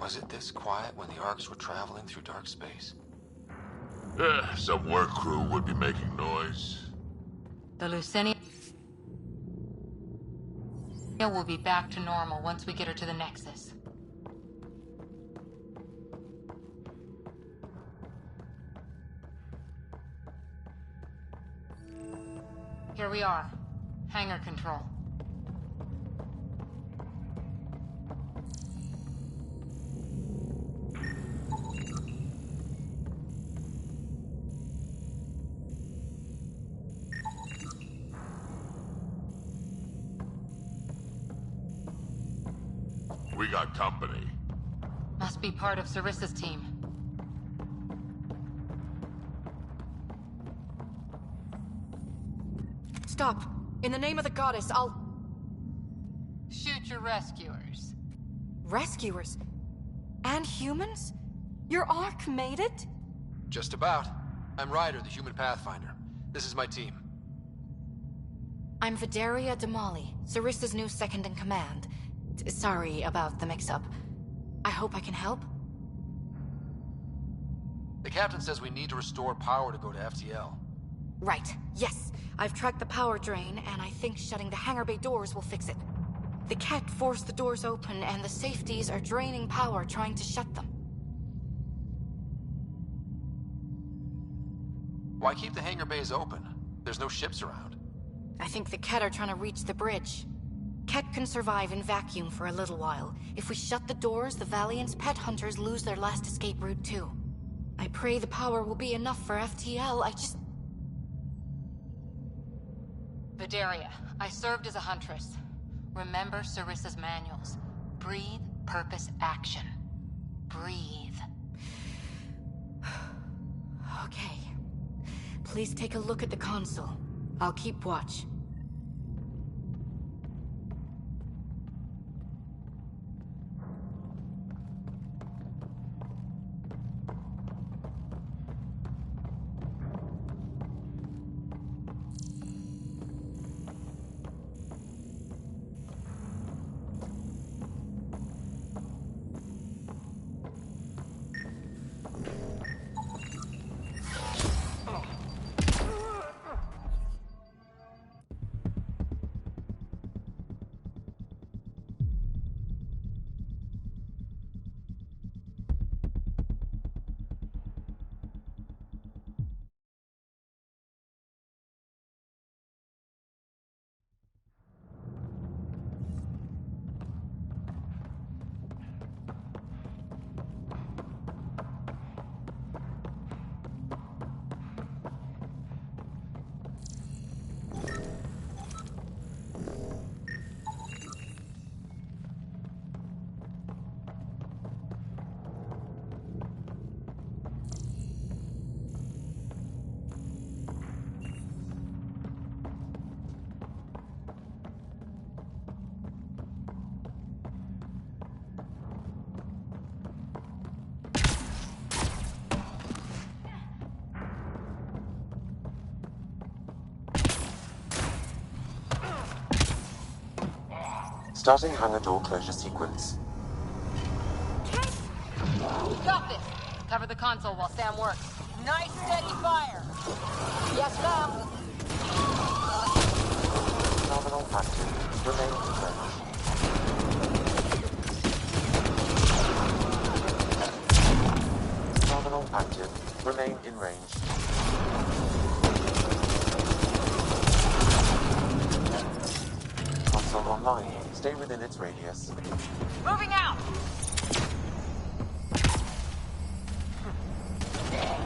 Was it this quiet when the Arks were traveling through dark space? Some work crew would be making noise. The Lucenia will be back to normal once we get her to the Nexus. Here we are. Hangar control. We got company. Must be part of Sarissa's team. Stop. In the name of the goddess, I'll... Shoot your rescuers. Rescuers? And humans? Your Ark made it? Just about. I'm Ryder, the human pathfinder. This is my team. I'm Vidaria Damali, Sarissa's new second-in-command. Sorry about the mix-up. I hope I can help? The captain says we need to restore power to go to FTL. Right. Yes. I've tracked the power drain, and I think shutting the hangar bay doors will fix it. The Ket forced the doors open, and the safeties are draining power trying to shut them. Why keep the hangar bays open? There's no ships around. I think the Ket are trying to reach the bridge. Ket can survive in vacuum for a little while. If we shut the doors, the Valiant's pet hunters lose their last escape route too. I pray the power will be enough for FTL, Vidaria, I served as a huntress. Remember Sarissa's manuals. Breathe, purpose, action. Breathe. Okay. Please take a look at the console. I'll keep watch. Starting hangar door closure sequence. We got this! Cover the console while Sam works. Nice steady fire! Yes, ma'am! Terminal active. Remain in range. Terminal active. Remain in range. Console online. Stay within its radius. Moving out!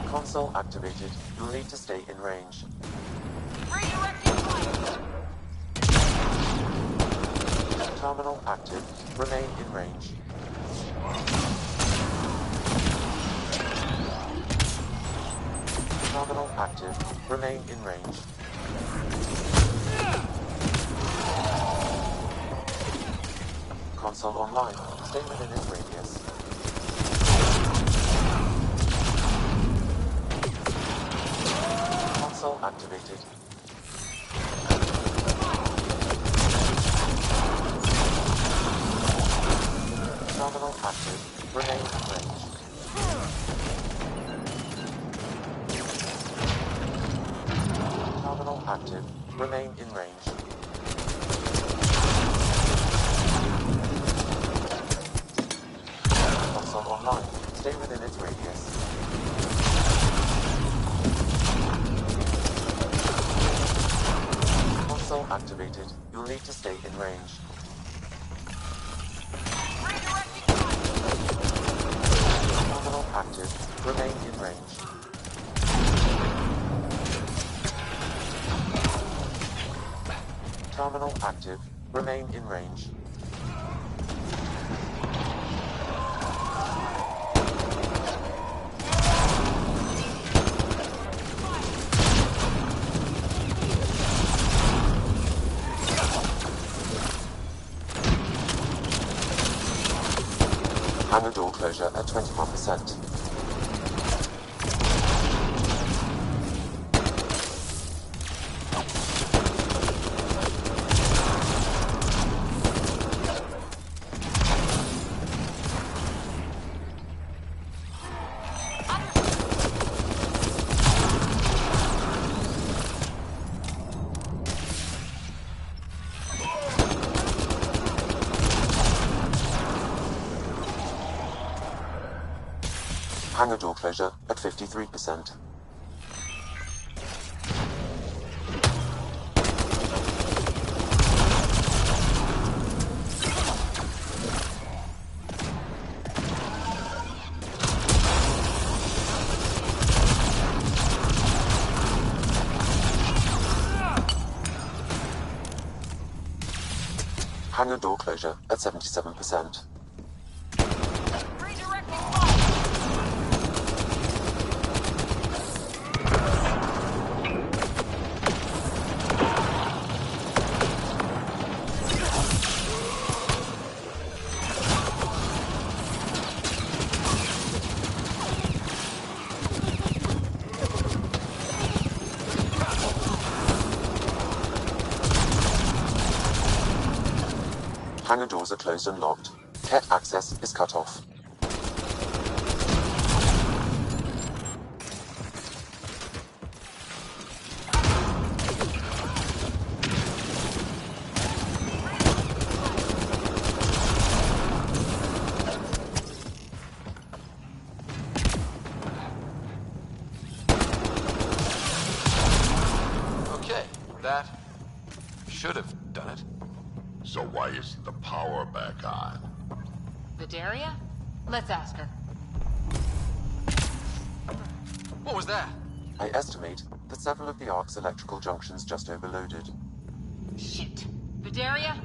Console activated. You'll need to stay in range. Redirecting fire! Terminal active. Remain in range. Terminal active. Remain in range. Console online. Stay within its radius. Console activated. Terminal active. Remain in range. Terminal active. Remain in range. Console online. Stay within its radius. Console activated. You'll need to stay in range. Terminal active. Remain in range. Terminal active. Remain in range. Hangar door closure at 21%. Hangar door closure at 53%. Hangar door closure at 77%. Hangar doors are closed and locked. Cat access is cut off. Okay, that should have done it. So why isn't the power back on? Vidaria? Let's ask her. What was that? I estimate that several of the Ark's electrical junctions just overloaded. Shit. Vidaria?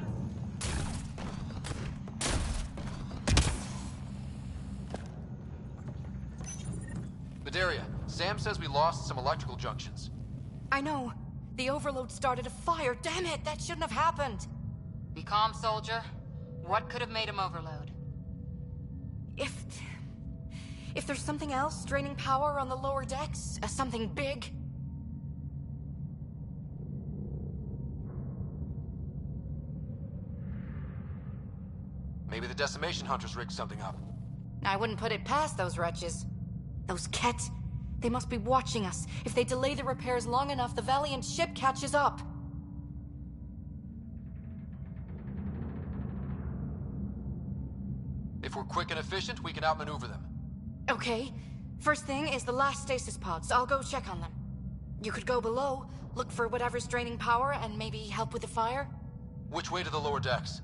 Vidaria, Sam says we lost some electrical junctions. I know. The overload started a fire. Damn it, that shouldn't have happened. Be calm, soldier. What could have made him overload? If there's something else draining power on the lower decks, something big. Maybe the decimation hunters rigged something up. I wouldn't put it past those wretches. Those Ket, they must be watching us. If they delay the repairs long enough, the Valiant ship catches up. If we're quick and efficient, we can outmaneuver them. Okay. First thing is the last stasis pods. I'll go check on them. You could go below, look for whatever's draining power, and maybe help with the fire? Which way to the lower decks?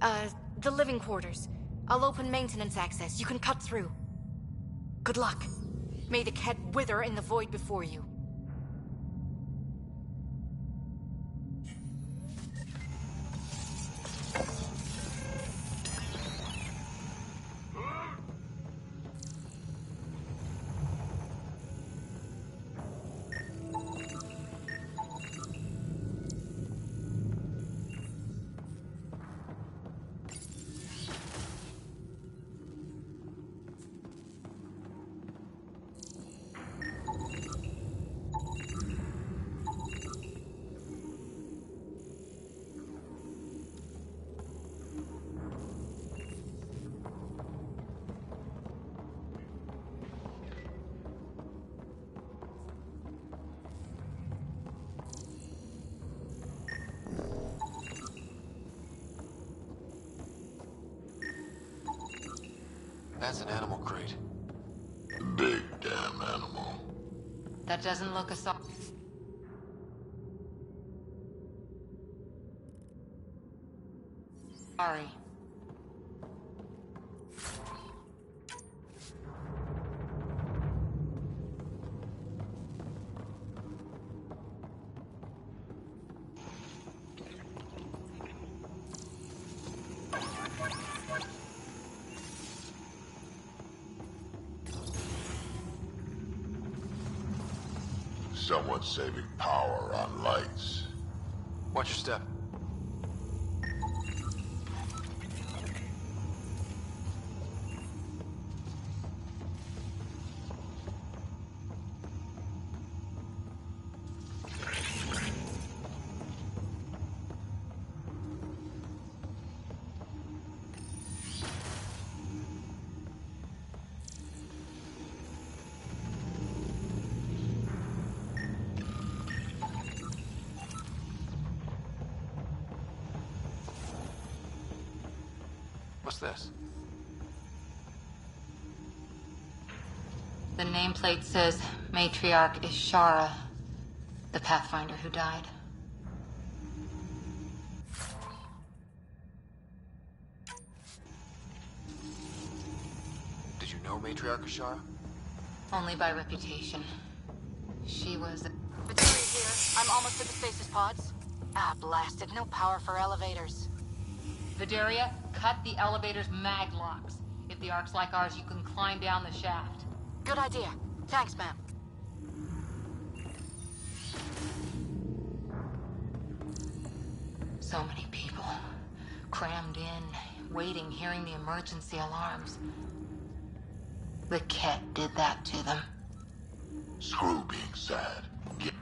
The living quarters. I'll open maintenance access. You can cut through. Good luck. May the Ket wither in the void before you. That's an animal crate. Big damn animal. That doesn't look assault. Sorry. Someone's saving power on lights. Watch your step. What's this? The nameplate says Matriarch is Shara, the Pathfinder who died. Did you know Matriarch Ashara? Only by reputation. She was... Battery here. I'm almost at the stasis pods. Ah, blasted. No power for elevators. Vidaria, cut the elevator's mag locks. If the Ark's like ours, you can climb down the shaft. Good idea. Thanks, ma'am. So many people. Crammed in, waiting, hearing the emergency alarms. The Ket did that to them. Screw being sad. Get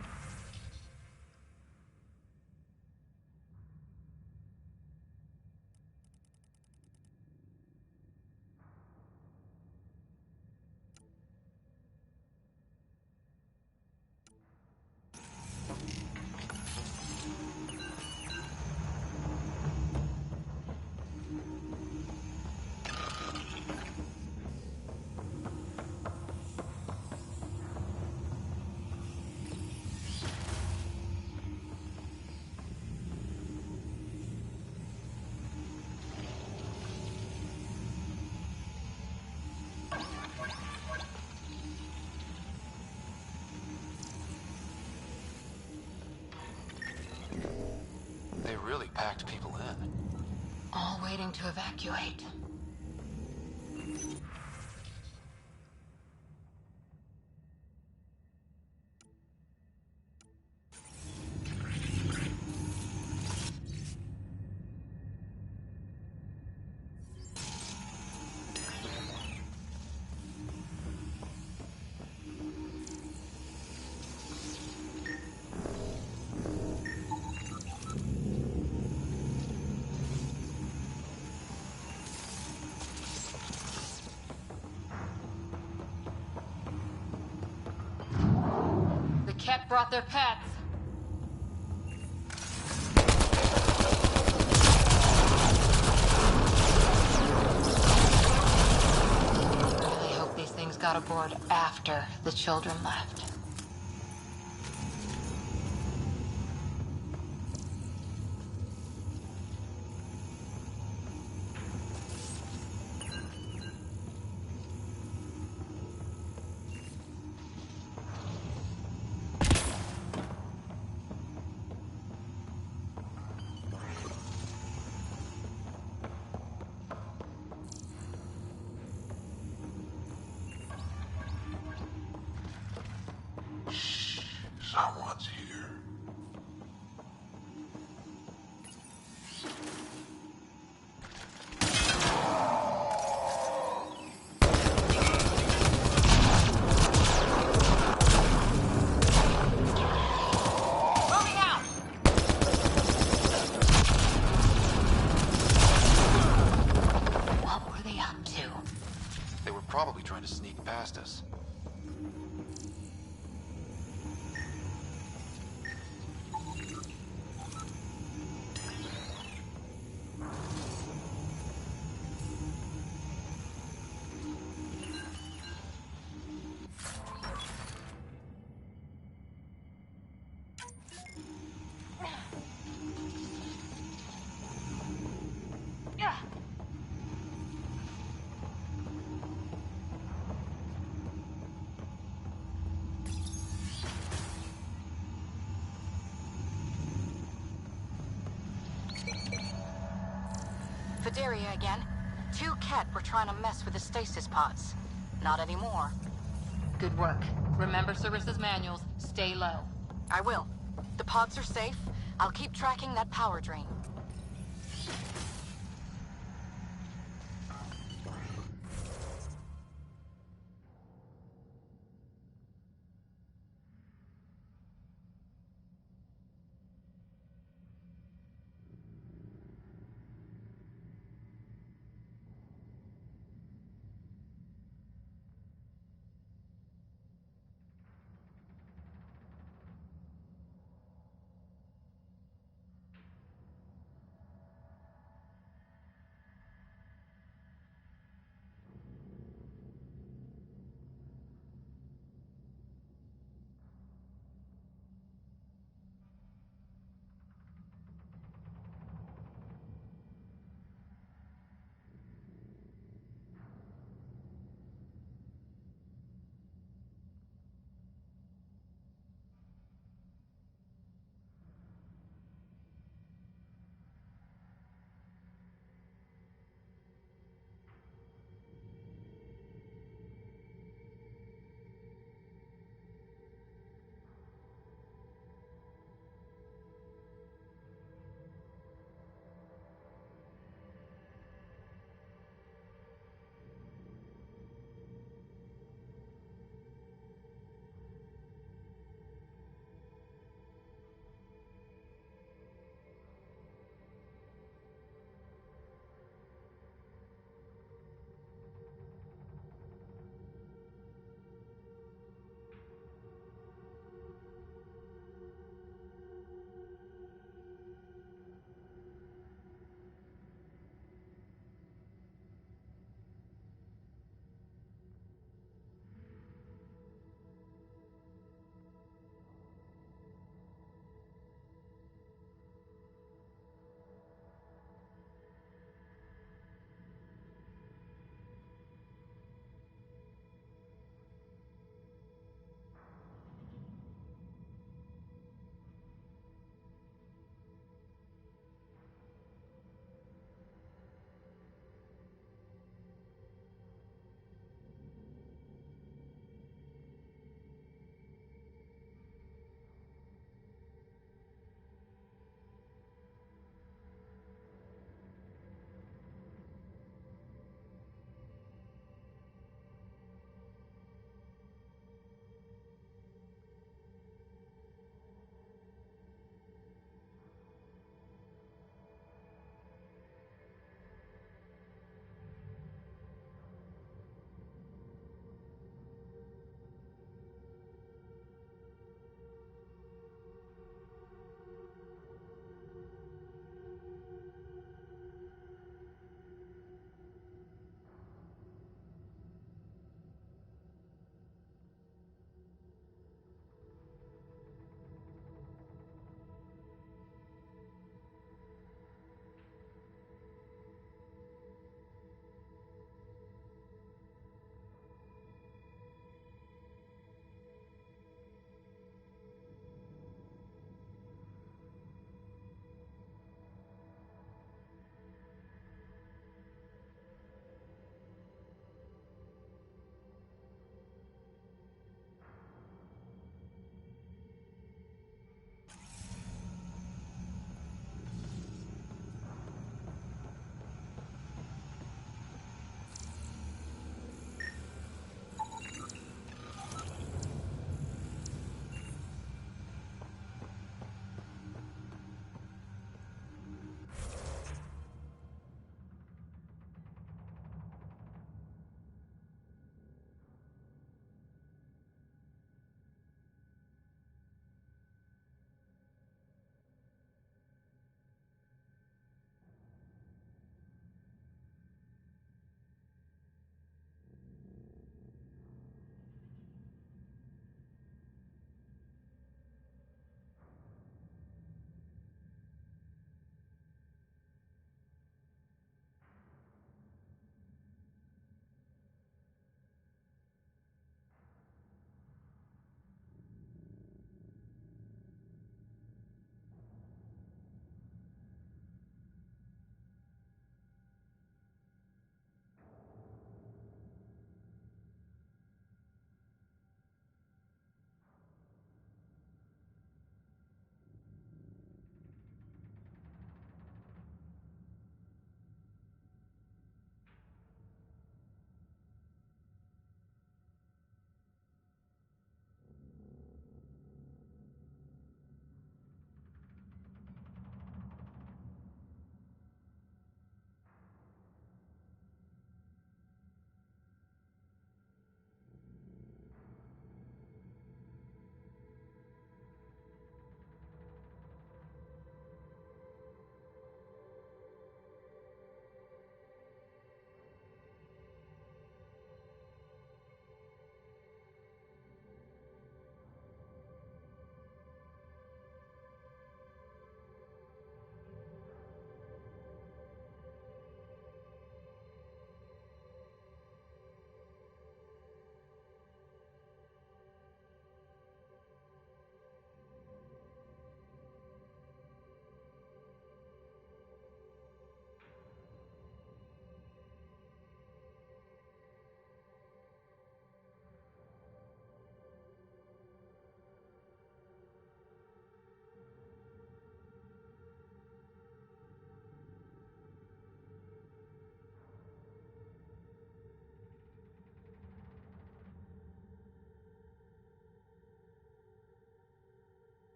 They really packed people in. All waiting to evacuate. The Ket brought their pets. I really hope these things got aboard after the children left. someone's here. Moving out! What were they up to? They were probably trying to sneak past us. the area again. 2 Ket were trying to mess with the stasis pods. Not anymore. Good work. Remember Sarissa's manuals. Stay low. I will. The pods are safe. I'll keep tracking that power drain.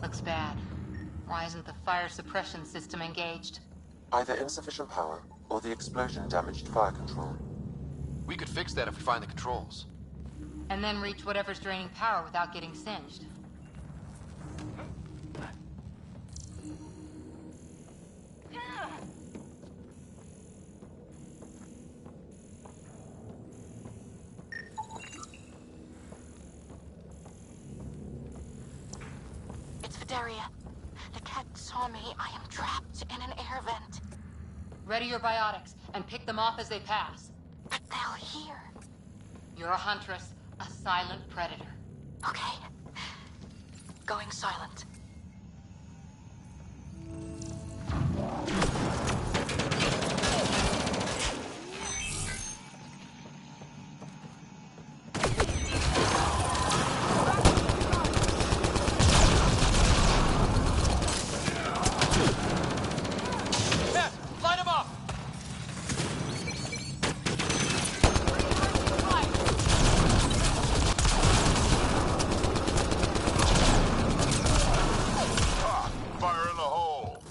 Looks bad. Why isn't the fire suppression system engaged? Either insufficient power, or the explosion damaged fire control. We could fix that if we find the controls. And then reach whatever's draining power without getting singed. It's Vidaria. The cat saw me. I am trapped in an air vent. Ready your biotics, and pick them off as they pass. But they'll hear. You're a huntress, a silent predator. Okay. Going silent. Cat, light him up! Fire in the hole.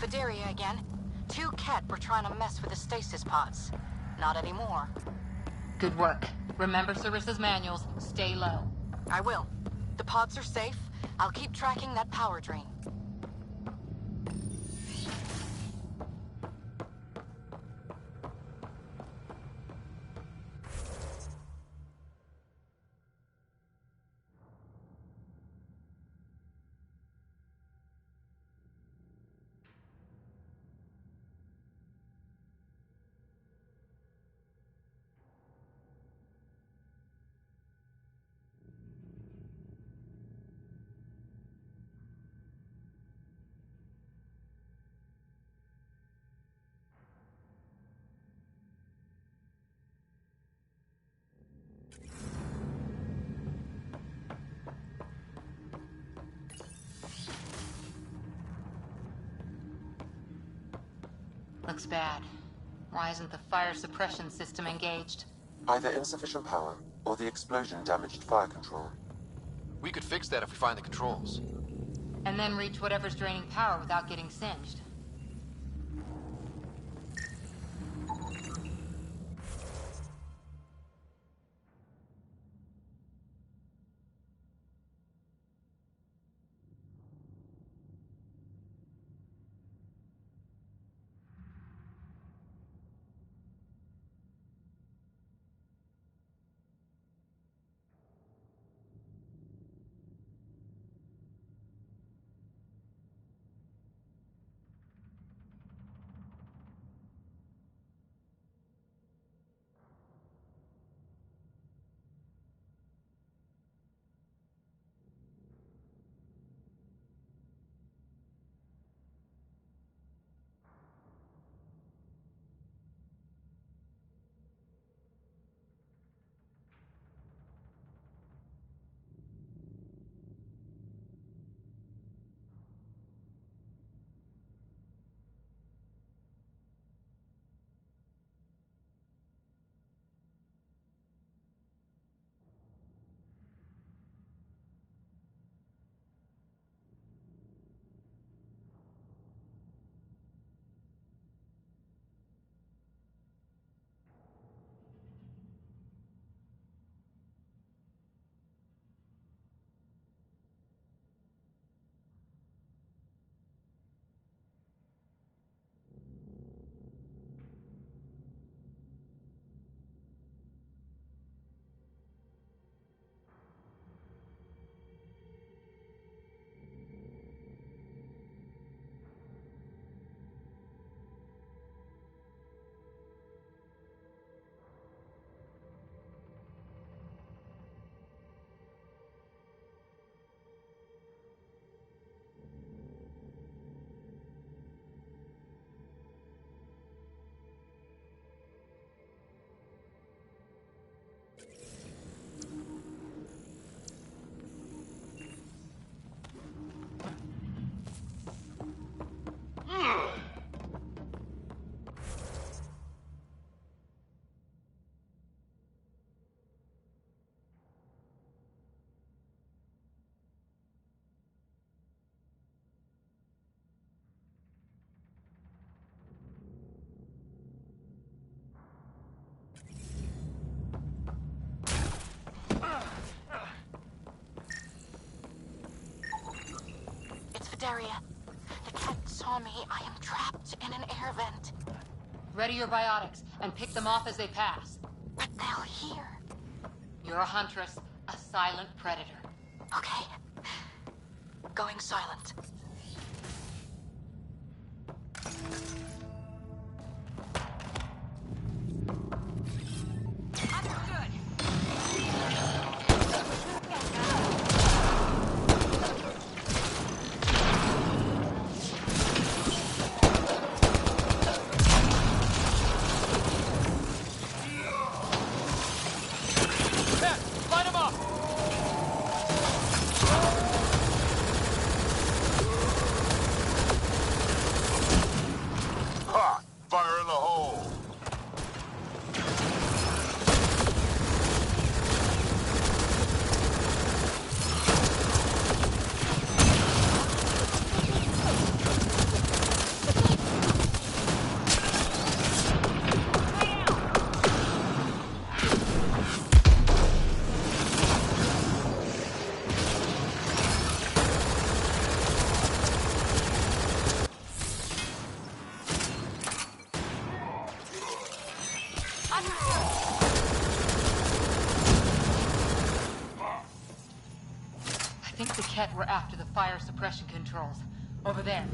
Vidaria again. Two Ket were trying to mess with the stasis pods. Not anymore. Good work. Remember Sarissa's manuals. Stay low. I will. The pods are safe. I'll keep tracking that power drain. Looks bad. Why isn't the fire suppression system engaged? Either insufficient power, or the explosion damaged fire control. We could fix that if we find the controls. And then reach whatever's draining power without getting singed. Daria. The cat saw me. I am trapped in an air vent. Ready your biotics and pick them off as they pass. But they'll hear. You're a huntress, a silent predator. Okay. Going silent. Ha! Fire in the hole! I think the Ket were after the fire suppression controls. Over there.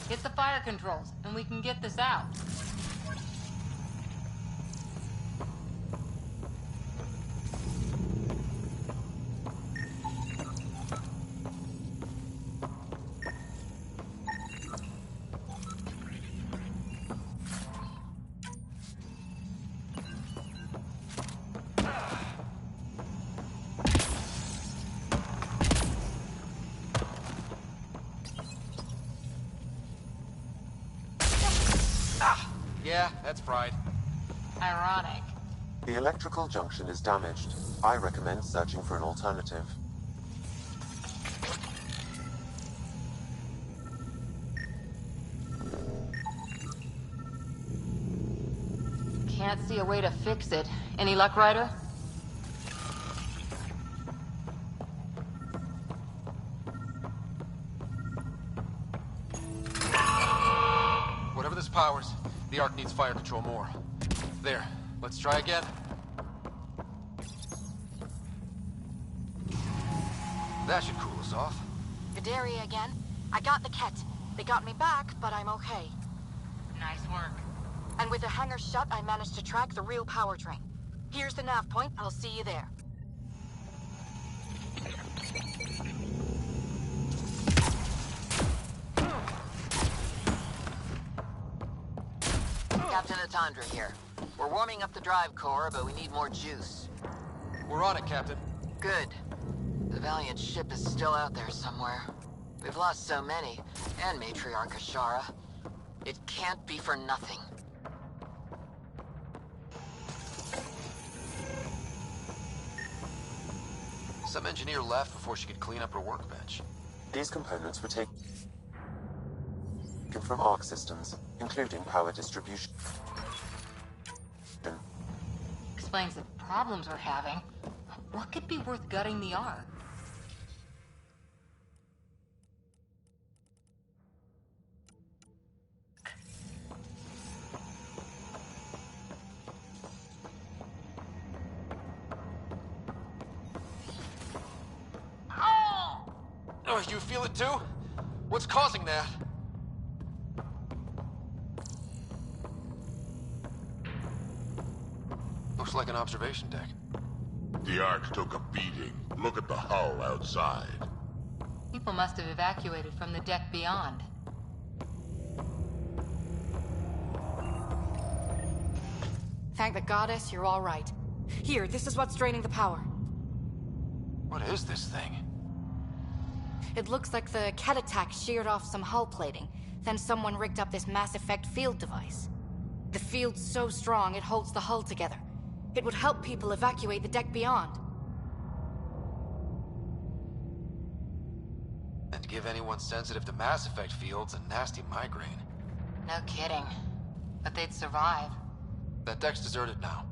Hit the fire controls, and we can get this out. Yeah, that's Pride. Ironic. The electrical junction is damaged. I recommend searching for an alternative. Can't see a way to fix it. Any luck, Ryder? Whatever this powers, the Ark needs fire control more. There, let's try again. That should cool us off. Daria again. I got the Ket. They got me back, but I'm okay. Nice work. And with the hangar shut, I managed to track the real power drain. Here's the nav point. I'll see you there. Captain Atandra here. We're warming up the drive core, but we need more juice. We're on it, Captain. Good. The Valiant ship is still out there somewhere. We've lost so many, and Matriarch Ashara. It can't be for nothing. Some engineer left before she could clean up her workbench. These components were taken from Arc systems, including power distribution. Explains the problems we're having. What could be worth gutting the Ark? Oh, you feel it too? What's causing that? Looks like an observation deck. The Ark took a beating. Look at the hull outside. People must have evacuated from the deck beyond. Thank the goddess, you're all right. Here, this is what's draining the power. What is this thing? It looks like the Ket attack sheared off some hull plating. Then someone rigged up this Mass Effect field device. The field's so strong, it holds the hull together. It would help people evacuate the deck beyond. And give anyone sensitive to Mass Effect fields a nasty migraine. No kidding. But they'd survive. That deck's deserted now.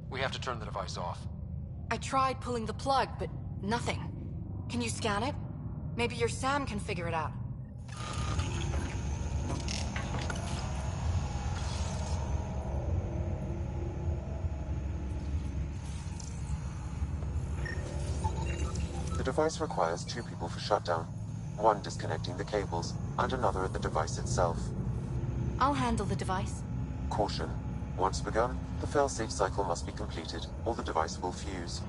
We have to turn the device off. I tried pulling the plug, but nothing. Can you scan it? Maybe your Sam can figure it out. The device requires 2 people for shutdown. 1 disconnecting the cables, and another at the device itself. I'll handle the device. Caution. Once begun, the failsafe cycle must be completed, or the device will fuse.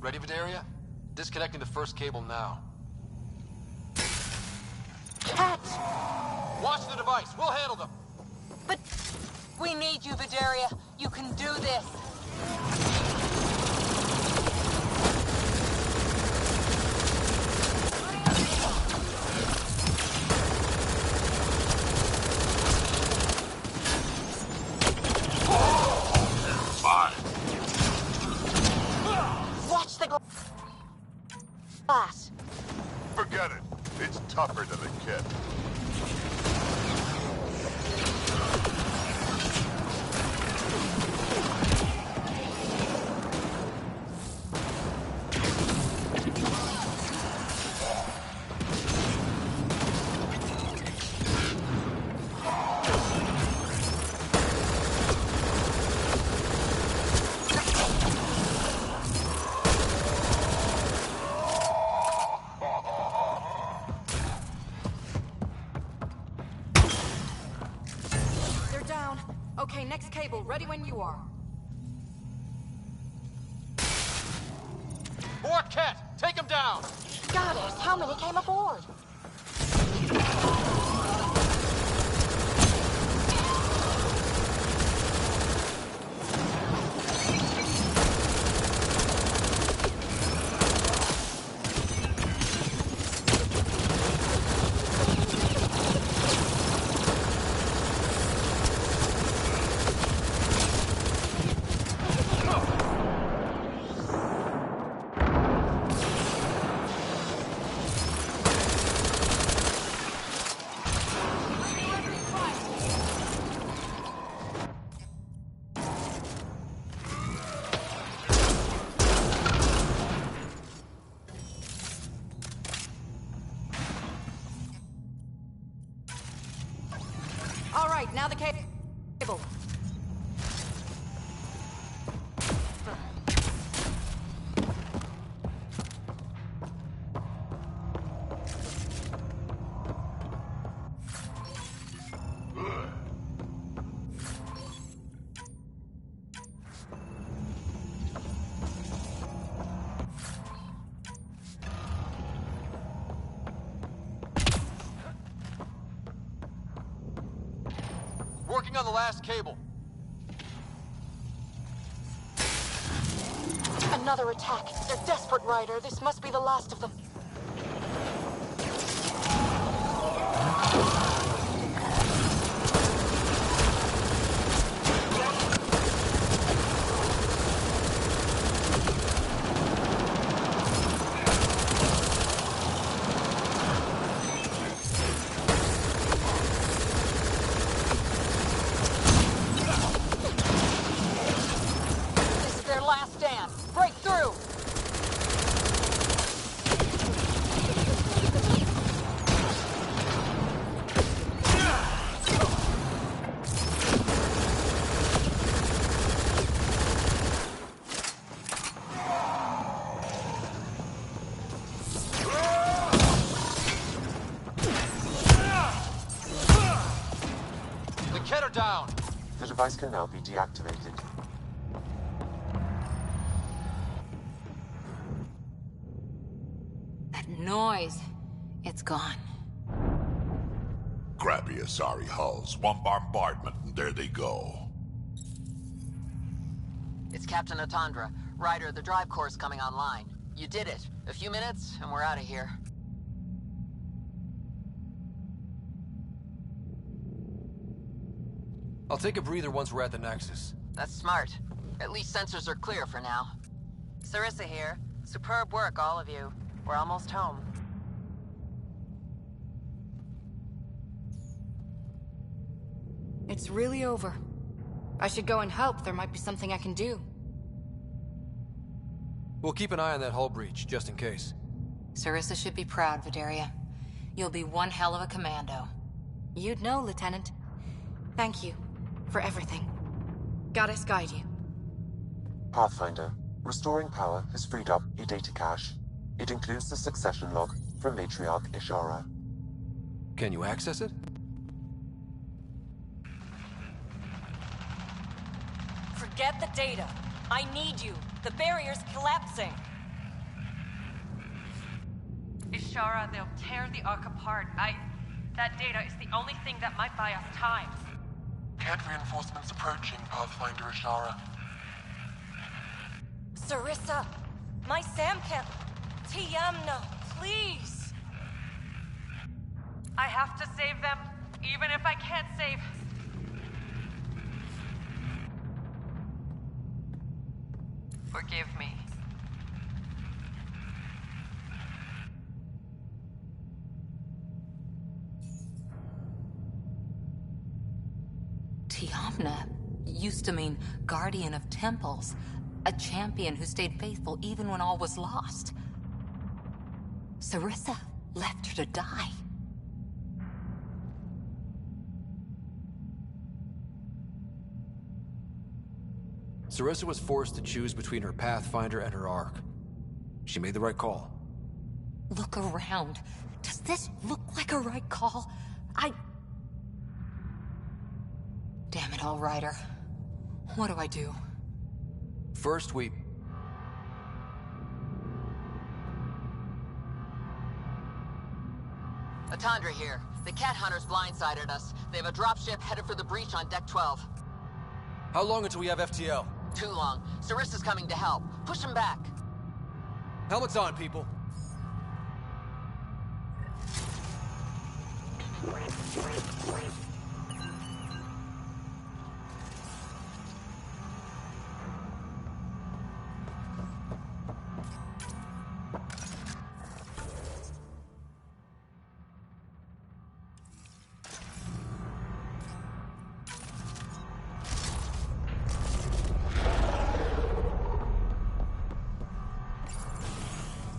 Ready, Vidaria? Disconnecting the first cable now. Cat! Watch the device. We'll handle them. But we need you, Vidaria. You can do this. Fine. Watch the glass. Forget it. It's tougher than a kid. Okay, next cable, ready when you are. More Cat! Take him down! Goddess, how many came aboard? All right, now the cable. Working on the last cable. Another attack. They're desperate, Ryder. This must be the last of them. This is their last stand. Break through! The Cat are down. The device can now be deactivated. That noise. It's gone. Crappy Asari hulls. One bombardment, and there they go. It's Captain Atandra. Ryder, the drive core's coming online. You did it. A few minutes, and we're out of here. I'll take a breather once we're at the Nexus. That's smart. At least sensors are clear for now. Sarissa here. Superb work, all of you. We're almost home. It's really over. I should go and help. There might be something I can do. We'll keep an eye on that hull breach, just in case. Sarissa should be proud, Vidaria. You'll be one hell of a commando. You'd know, Lieutenant. Thank you for everything. Goddess guide you. Pathfinder, restoring power has freed up a data cache. It includes the succession log from Matriarch Ishara. Can you access it? Forget the data. I need you. The barrier's collapsing. Ishara, they'll tear the Ark apart. That data is the only thing that might buy us time. Cat reinforcements approaching, Pathfinder Ishara. Sarissa! My Samcat! Tiamna, please! I have to save them, even if I can't save... Forgive me. Tiamna used to mean guardian of temples. A champion who stayed faithful even when all was lost. Sarissa left her to die. Sarissa was forced to choose between her Pathfinder and her Ark. She made the right call. Look around. Does this look like a right call? Damn it all, Ryder. What do I do? First, we... Atandra here. The cat hunters blindsided us. They have a dropship headed for the breach on Deck 12. How long until we have FTL? Too long. Sarissa's coming to help. Push him back. Helmets on, people.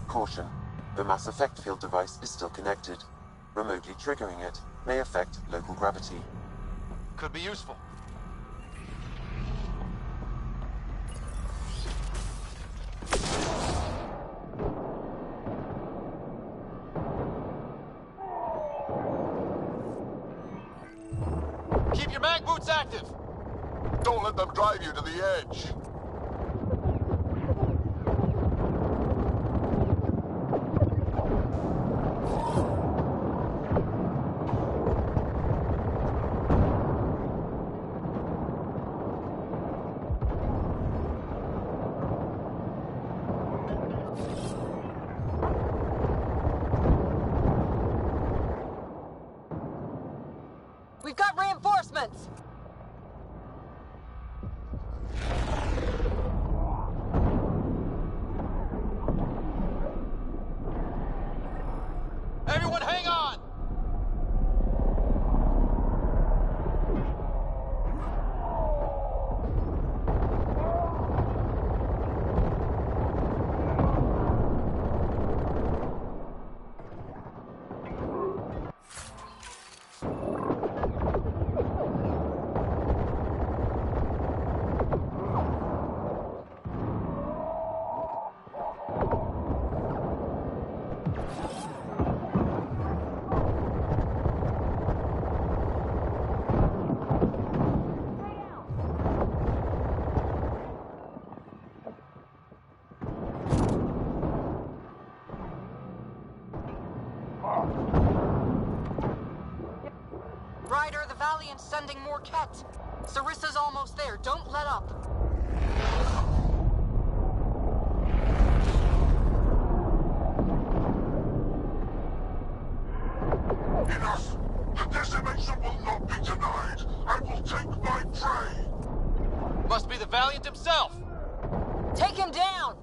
Caution. The mass effect field device is still connected. Remotely triggering it may affect local gravity. Could be useful. Keep your mag boots active! Don't let them drive you to the edge. We've got reinforcements! Everyone hang on! Ryder, the Valiant's sending more Kett. Sarissa's almost there. Don't let up. Enough! The decimation will not be denied. I will take my prey. Must be the Valiant himself! Take him down!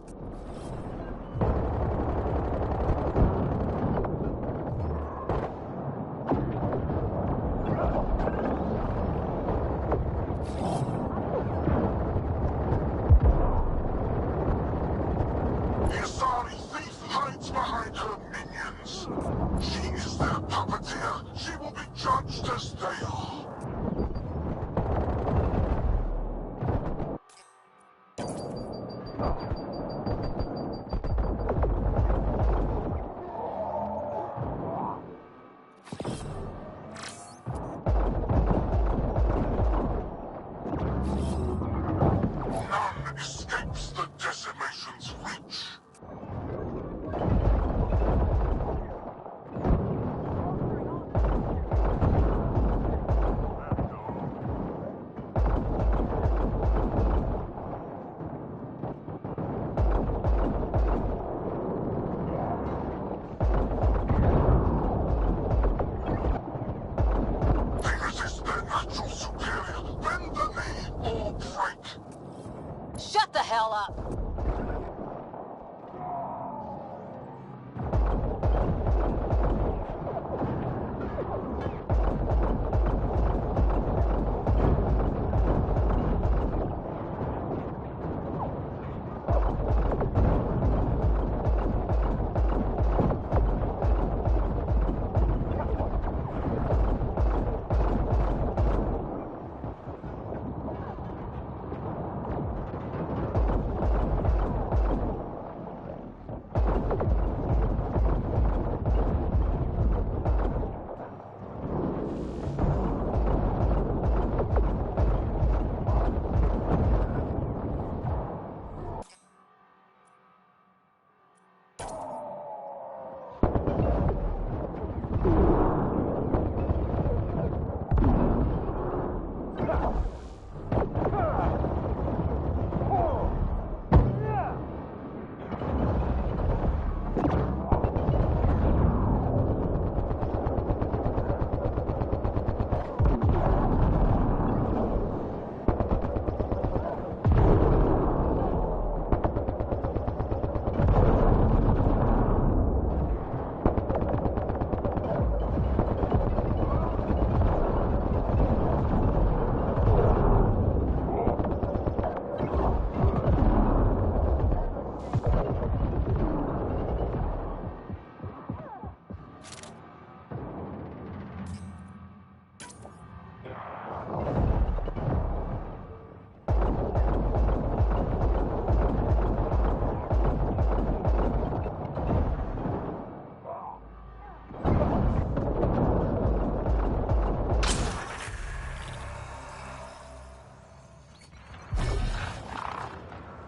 None escapes the decimation's reach. They resist their natural superior. Bend the knee or break. Shut the hell up!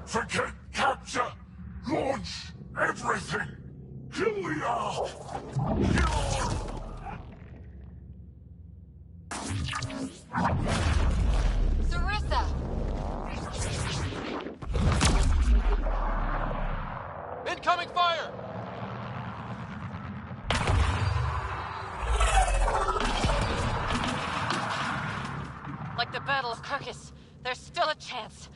Forget capture! Launch everything! Kill the Ark! Sarissa! Incoming fire! Like the Battle of Kirkus, there's still a chance.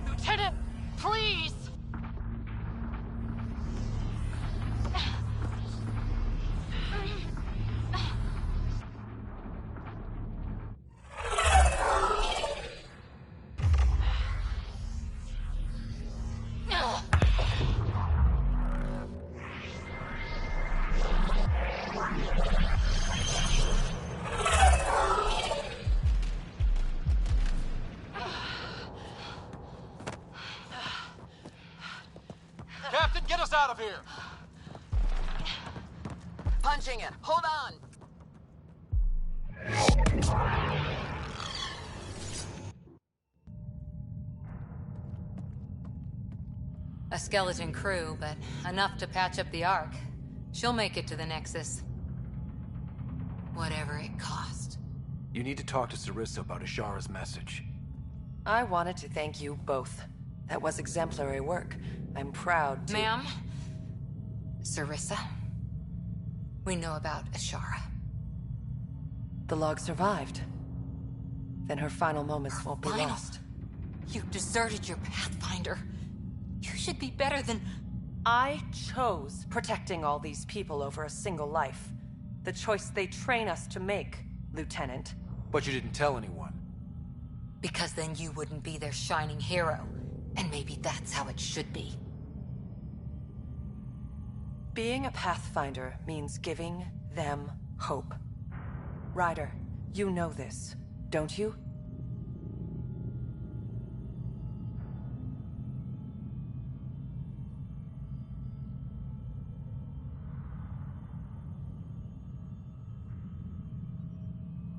Lieutenant, please! Captain, get us out of here! Punching it. Hold on. A skeleton crew, but enough to patch up the Ark. She'll make it to the Nexus. Whatever it cost. You need to talk to Sarissa about Ashara's message. I wanted to thank you both. That was exemplary work. I'm proud to— Ma'am? Sarissa? We know about Ashara. The log survived. Then her final moments won't be Final? lost. You deserted your Pathfinder. You should be better than... I chose protecting all these people over a single life. The choice they train us to make, Lieutenant. But you didn't tell anyone. Because then you wouldn't be their shining hero. And maybe that's how it should be. Being a Pathfinder means giving them hope. Ryder, You know this, don't you?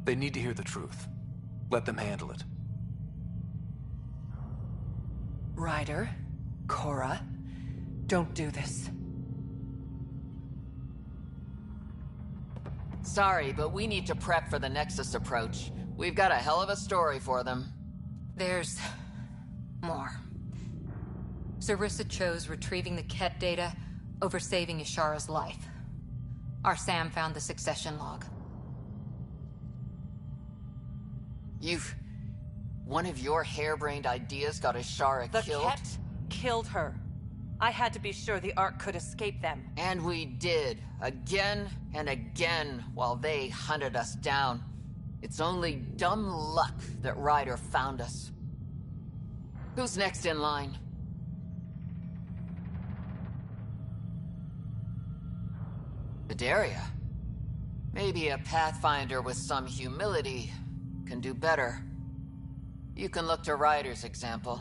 They need to hear the truth. Let them handle it. Ryder, Cora, don't do this. Sorry, but we need to prep for the Nexus approach. We've got a hell of a story for them. There's more. Sarissa chose retrieving the Ket data over saving Ishara's life. Our Sam found the succession log. One of your harebrained ideas got Ishara killed? The Ket killed her. I had to be sure the Ark could escape them. And we did, again and again, while they hunted us down. It's only dumb luck that Ryder found us. Who's next in line? Bedaria. Maybe a Pathfinder with some humility can do better. You can look to Ryder's example.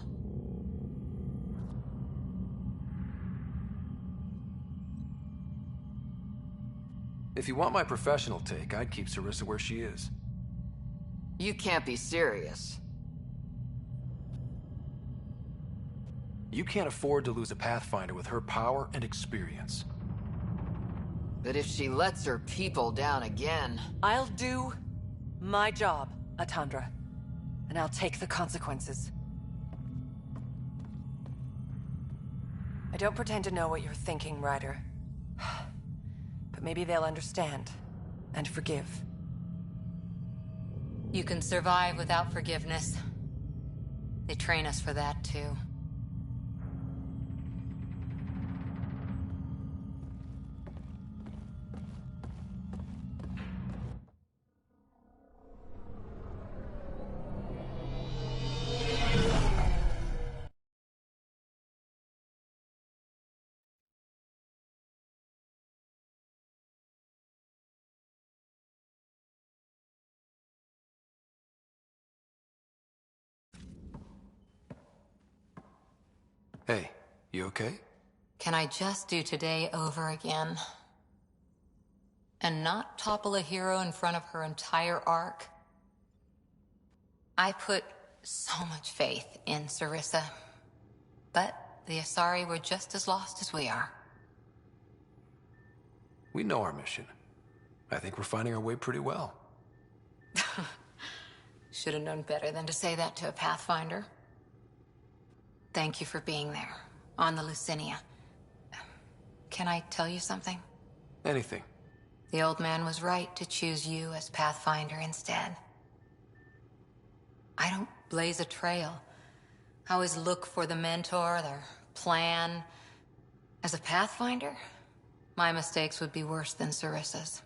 If you want my professional take, I'd keep Sarissa where she is. You can't be serious. You can't afford to lose a Pathfinder with her power and experience. But if she lets her people down again... I'll do my job, Atandra. And I'll take the consequences. I don't pretend to know what you're thinking, Ryder. But maybe they'll understand. And forgive. You can survive without forgiveness. They train us for that, too. Hey, you okay? Can I just do today over again? And not topple a hero in front of her entire arc? I put so much faith in Sarissa. But the Asari were just as lost as we are. We know our mission. I think we're finding our way pretty well. Should have known better than to say that to a Pathfinder. Thank you for being there, on the Lucinia. Can I tell you something? Anything. The old man was right to choose you as Pathfinder instead. I don't blaze a trail. I always look for the mentor, their plan. As a Pathfinder, my mistakes would be worse than Sarissa's.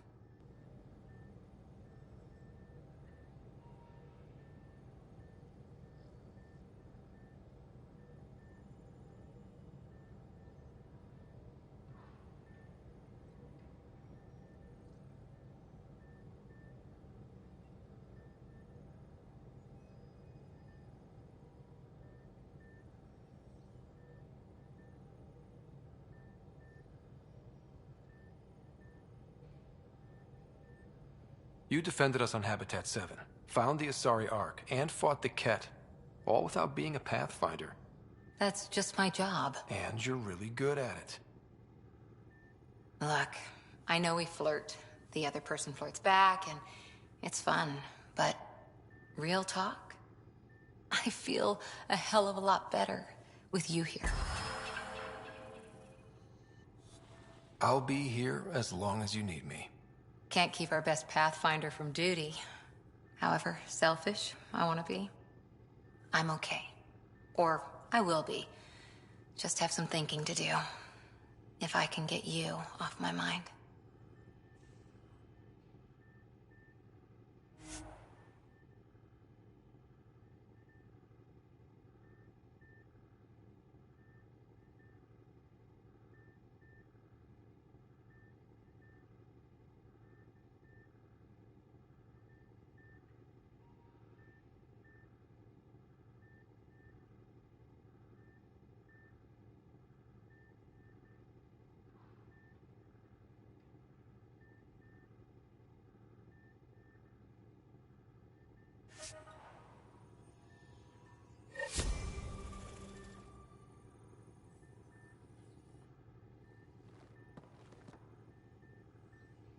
You defended us on Habitat 7, found the Asari Ark, and fought the Ket, all without being a Pathfinder. That's just my job. And you're really good at it. Look, I know we flirt. The other person flirts back, and it's fun. But real talk? I feel a hell of a lot better with you here. I'll be here as long as you need me. Can't keep our best Pathfinder from duty. However selfish I want to be. I'm okay. Or I will be. Just have some thinking to do. If I can get you off my mind.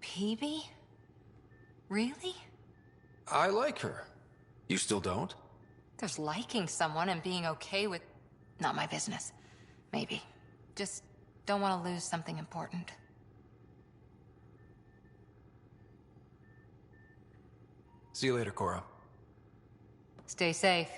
Peebee? Really? I like her. You still don't? There's liking someone and being okay with... Not my business. Maybe. Just don't want to lose something important. See you later, Cora. Stay safe.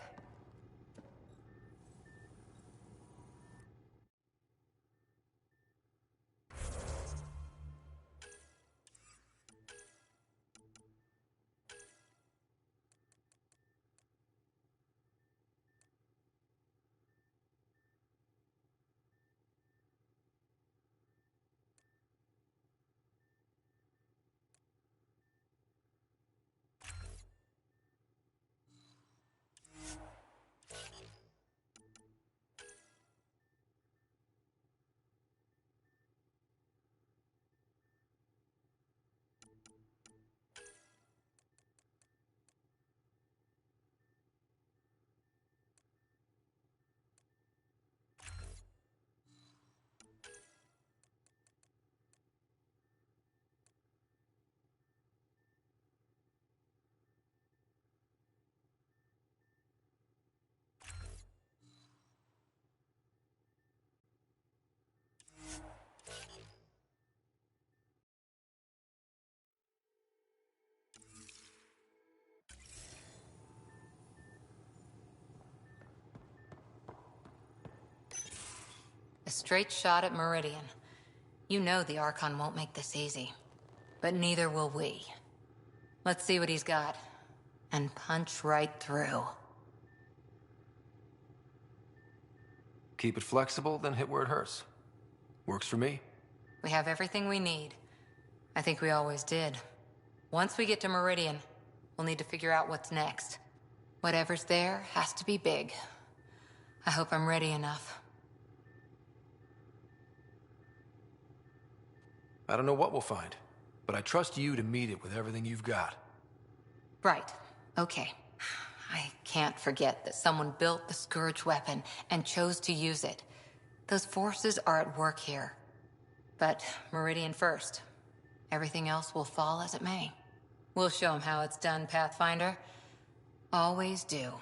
A straight shot at Meridian. You know the Archon won't make this easy. But neither will we. Let's see what he's got. And punch right through. Keep it flexible, then hit where it hurts. Works for me. We have everything we need. I think we always did. Once we get to Meridian, we'll need to figure out what's next. Whatever's there has to be big. I hope I'm ready enough. I don't know what we'll find, but I trust you to meet it with everything you've got. Right. Okay. I can't forget that someone built the Scourge weapon and chose to use it. Those forces are at work here. But Meridian first. Everything else will fall as it may. We'll show them how it's done, Pathfinder. Always do.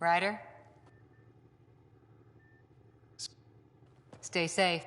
Ryder? Stay safe.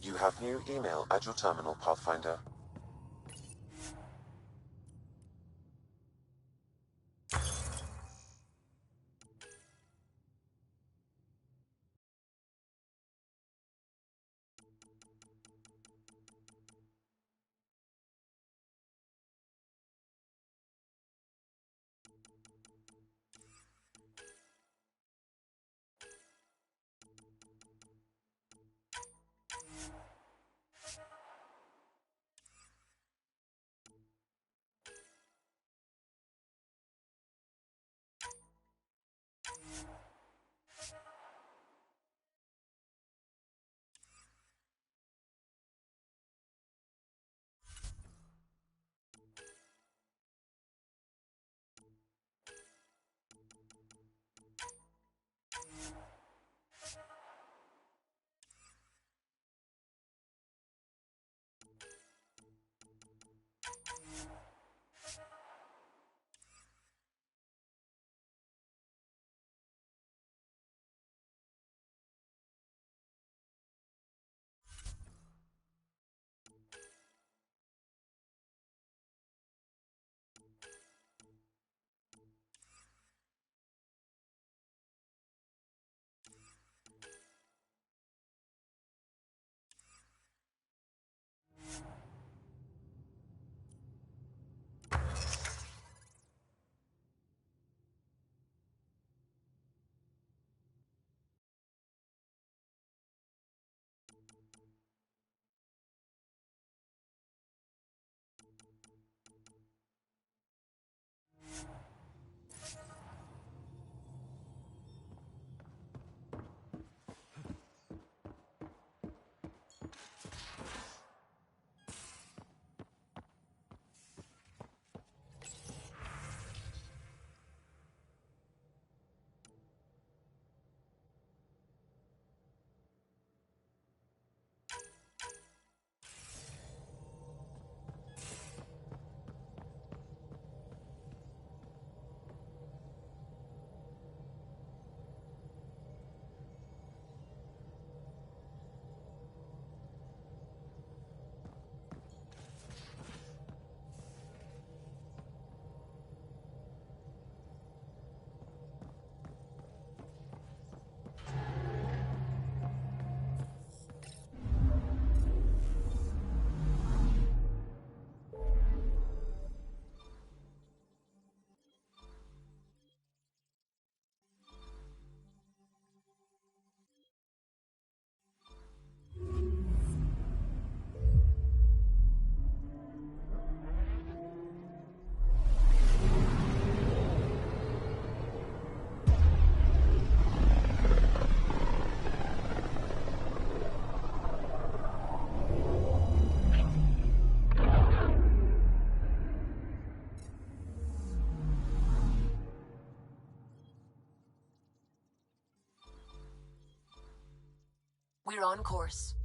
You have new email at your terminal, Pathfinder. We're on course.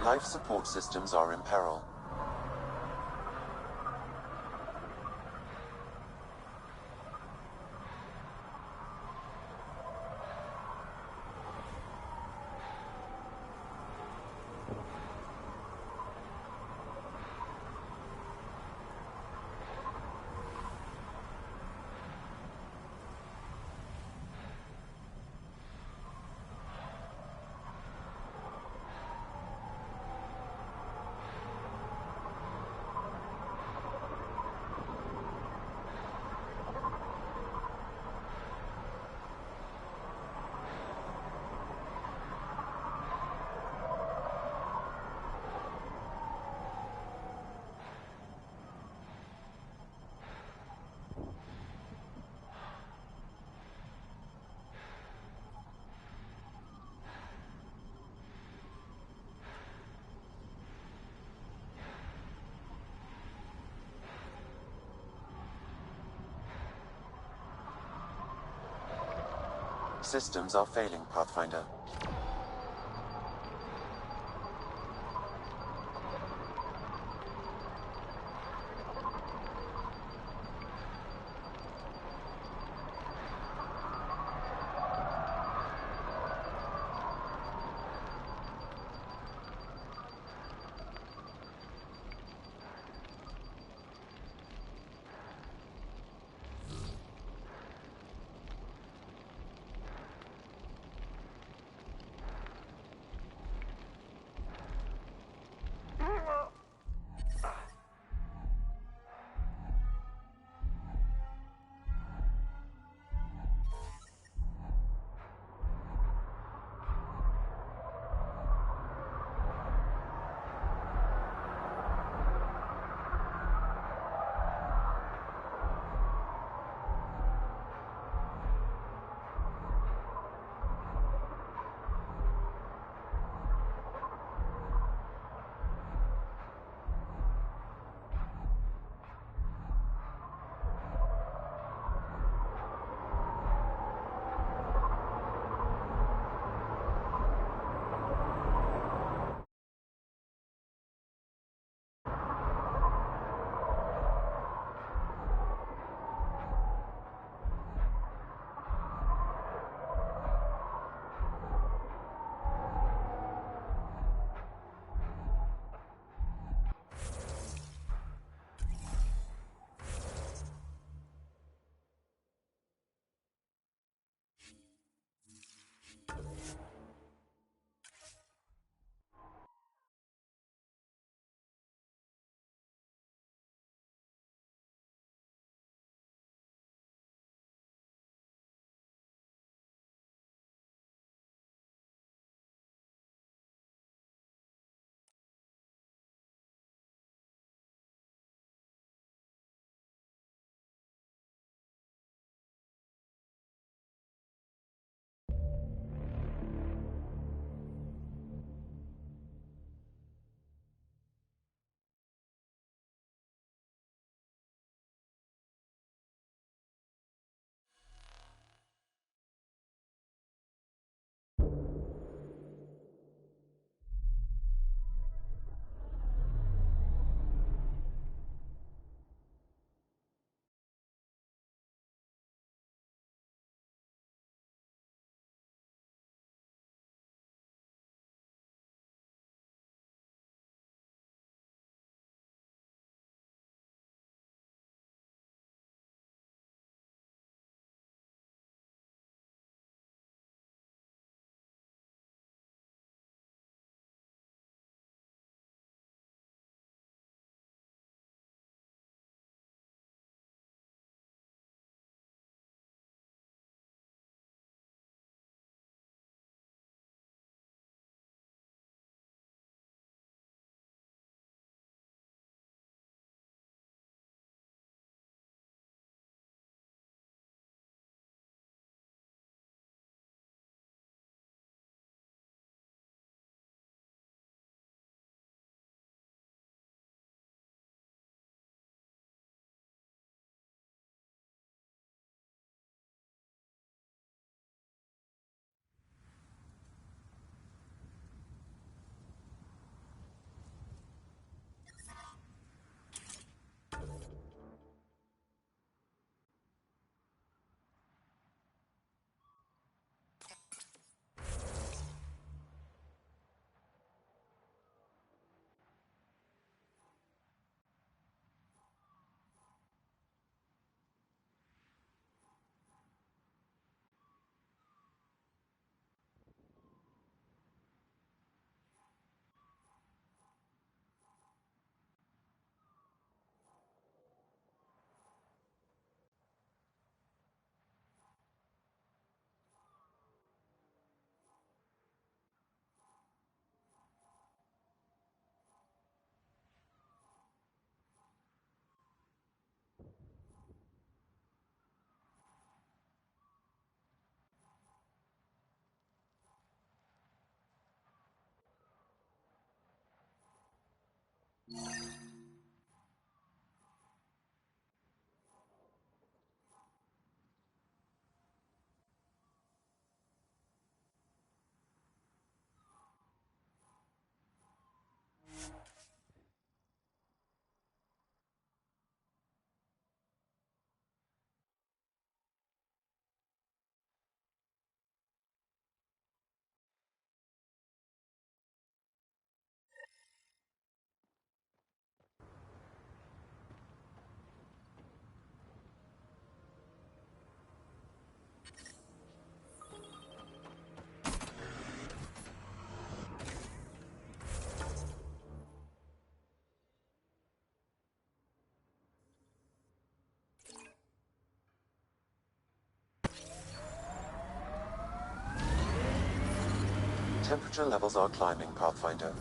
Life support systems are in peril. Systems are failing, Pathfinder. Temperature levels are climbing, Pathfinder.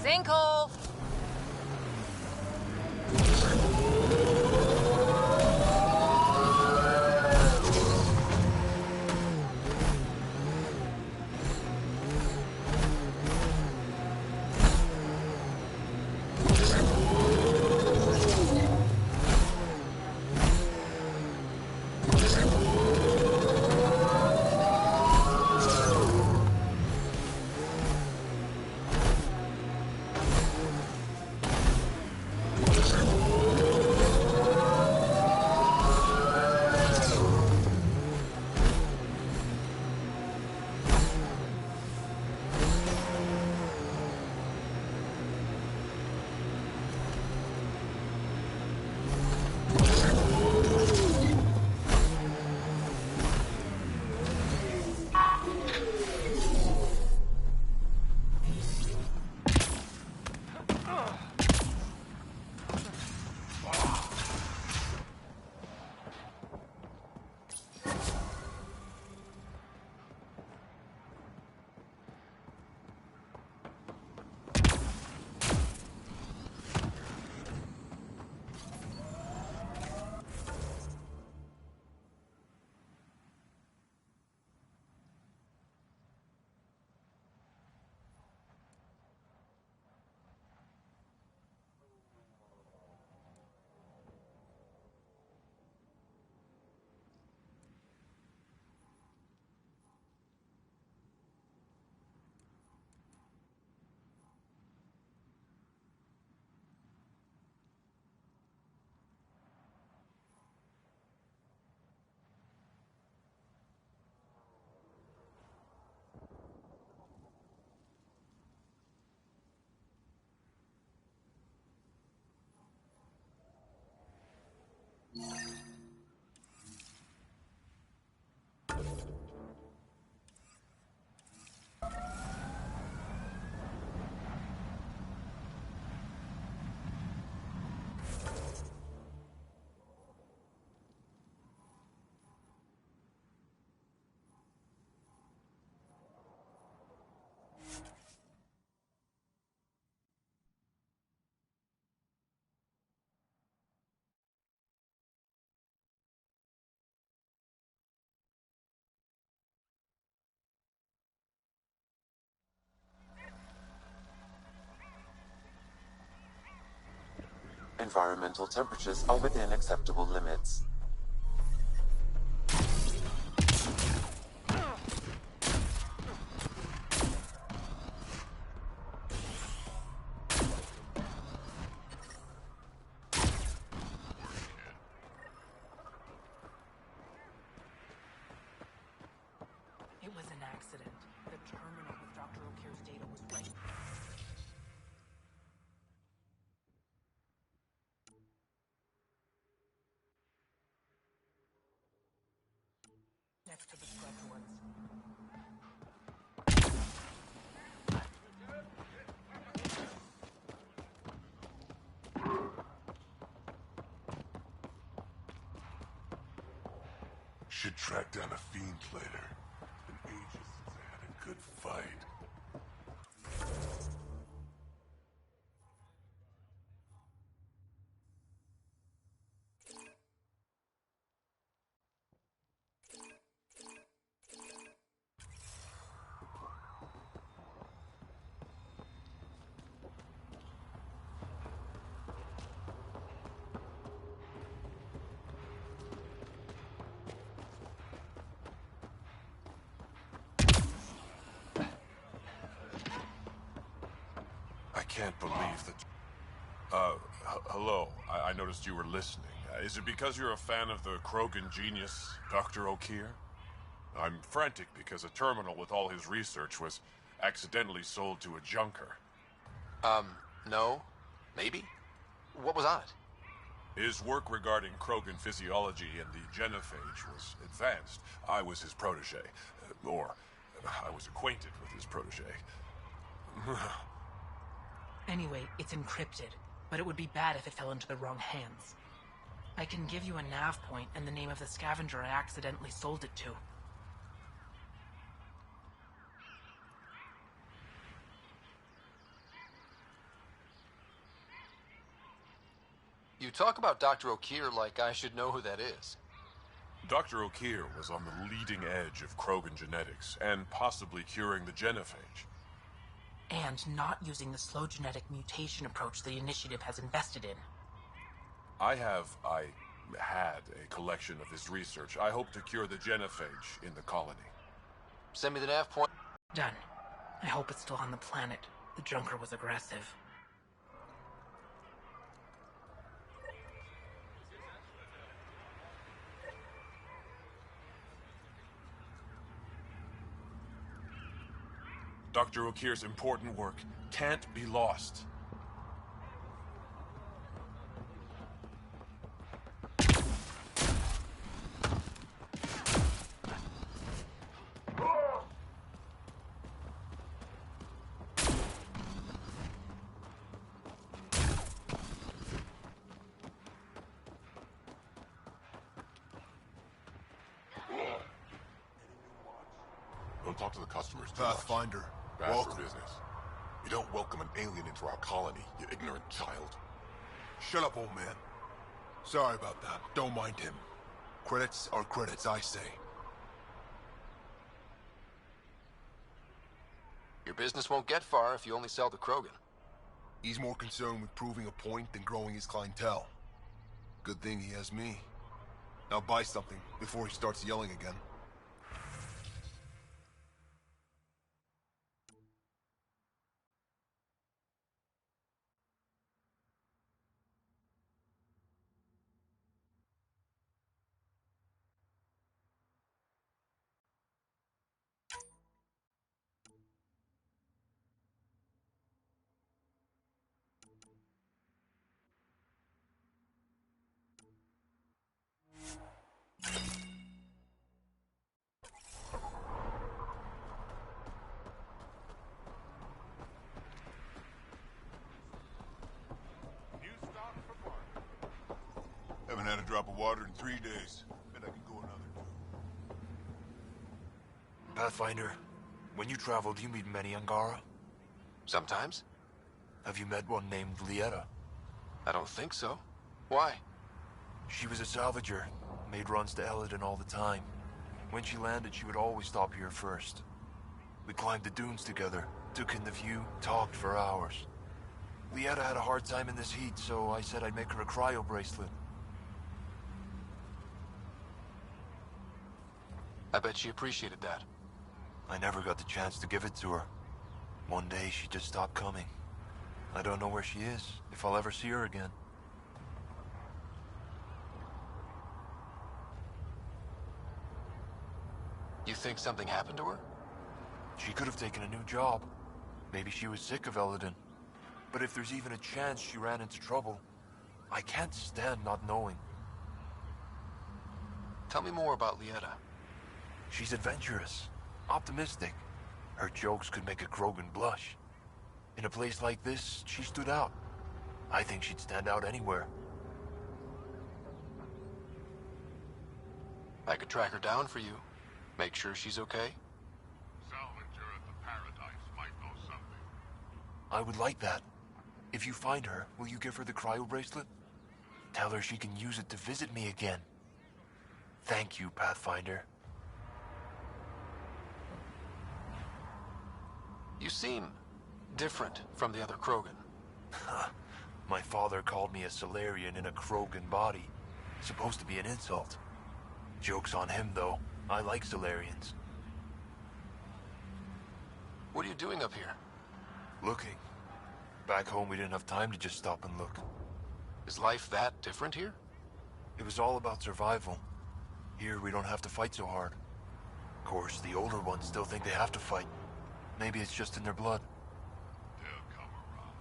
Sinkhole! Environmental temperatures are within acceptable limits. It was an accident. The terminal with Dr. O'Keefe's data was right next to the scrubbed ones. Should track down a fiend later. Been ages since I had a good fight. I can't believe that... hello. I noticed you were listening. Is it because you're a fan of the Krogan genius, Dr. O'Keefe? I'm frantic because a terminal with all his research was accidentally sold to a junker. No. Maybe? What was on it? His work regarding Krogan physiology and the genophage was advanced. I was his protege. Or, I was acquainted with his protege. Anyway, it's encrypted, but it would be bad if it fell into the wrong hands. I can give you a nav point and the name of the scavenger I accidentally sold it to. You talk about Dr. O'Keefe like I should know who that is. Dr. O'Keefe was on the leading edge of Krogan genetics, and possibly curing the genophage. And not using the slow genetic mutation approach the Initiative has invested in. I had a collection of his research. I hope to cure the genophage in the colony. Send me the nav point. Done. I hope it's still on the planet. The Junker was aggressive. Dr. O'Keefe's important work can't be lost. Don't talk to the customers too Pathfinder, much. Bad welcome. for business. You don't welcome an alien into our colony, you ignorant child. Shut up, old man. Sorry about that. Don't mind him. Credits are credits, I say. Your business won't get far if you only sell to Krogan. He's more concerned with proving a point than growing his clientele. Good thing he has me. Now buy something before he starts yelling again. Haven't had a drop of water in 3 days. Bet I can go another 2. Pathfinder, when you travel, do you meet many Angara? Sometimes. Have you met one named Lieta? I don't think so. Why? She was a salvager, made runs to Eladin all the time. When she landed, she would always stop here first. We climbed the dunes together, took in the view, talked for hours. Lieta had a hard time in this heat, so I said I'd make her a cryo bracelet. I bet she appreciated that. I never got the chance to give it to her. One day, she just stopped coming. I don't know where she is, if I'll ever see her again. You think something happened to her? She could have taken a new job. Maybe she was sick of Eladin. But if there's even a chance she ran into trouble, I can't stand not knowing. Tell me more about Lieta. She's adventurous, optimistic. Her jokes could make a Krogan blush. In a place like this, she stood out. I think she'd stand out anywhere. I could track her down for you. Make sure she's okay. Salvager at the Paradise might know something. I would like that. If you find her, will you give her the cryo bracelet? Tell her she can use it to visit me again. Thank you, Pathfinder. You seem different from the other Krogan. My father called me a Solarian in a Krogan body. Supposed to be an insult. Joke's on him, though. I like Solarians. What are you doing up here? Looking. Back home, we didn't have time to just stop and look. Is life that different here? It was all about survival. Here, we don't have to fight so hard. Of course, the older ones still think they have to fight. Maybe it's just in their blood. They'll come around.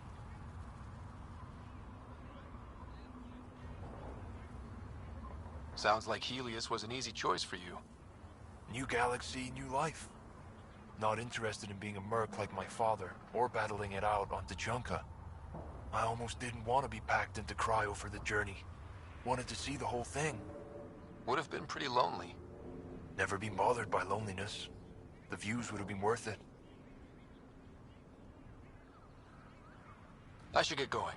Sounds like Helios was an easy choice for you. New galaxy, new life. Not interested in being a merc like my father, or battling it out on Tachanka. I almost didn't want to be packed into cryo for the journey. Wanted to see the whole thing. Would have been pretty lonely. Never been bothered by loneliness. The views would have been worth it. I should get going.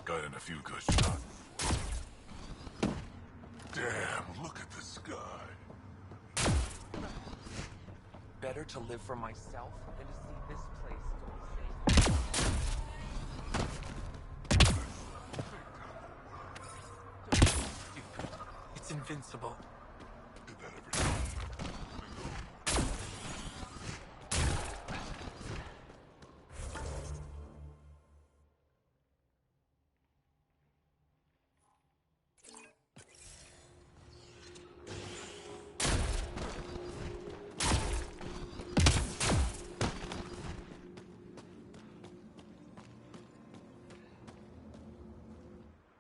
Got in a few good shots. Damn, look at the sky. Better to live for myself than to see this place go insane. Stupid. It's invincible. Did that ever do?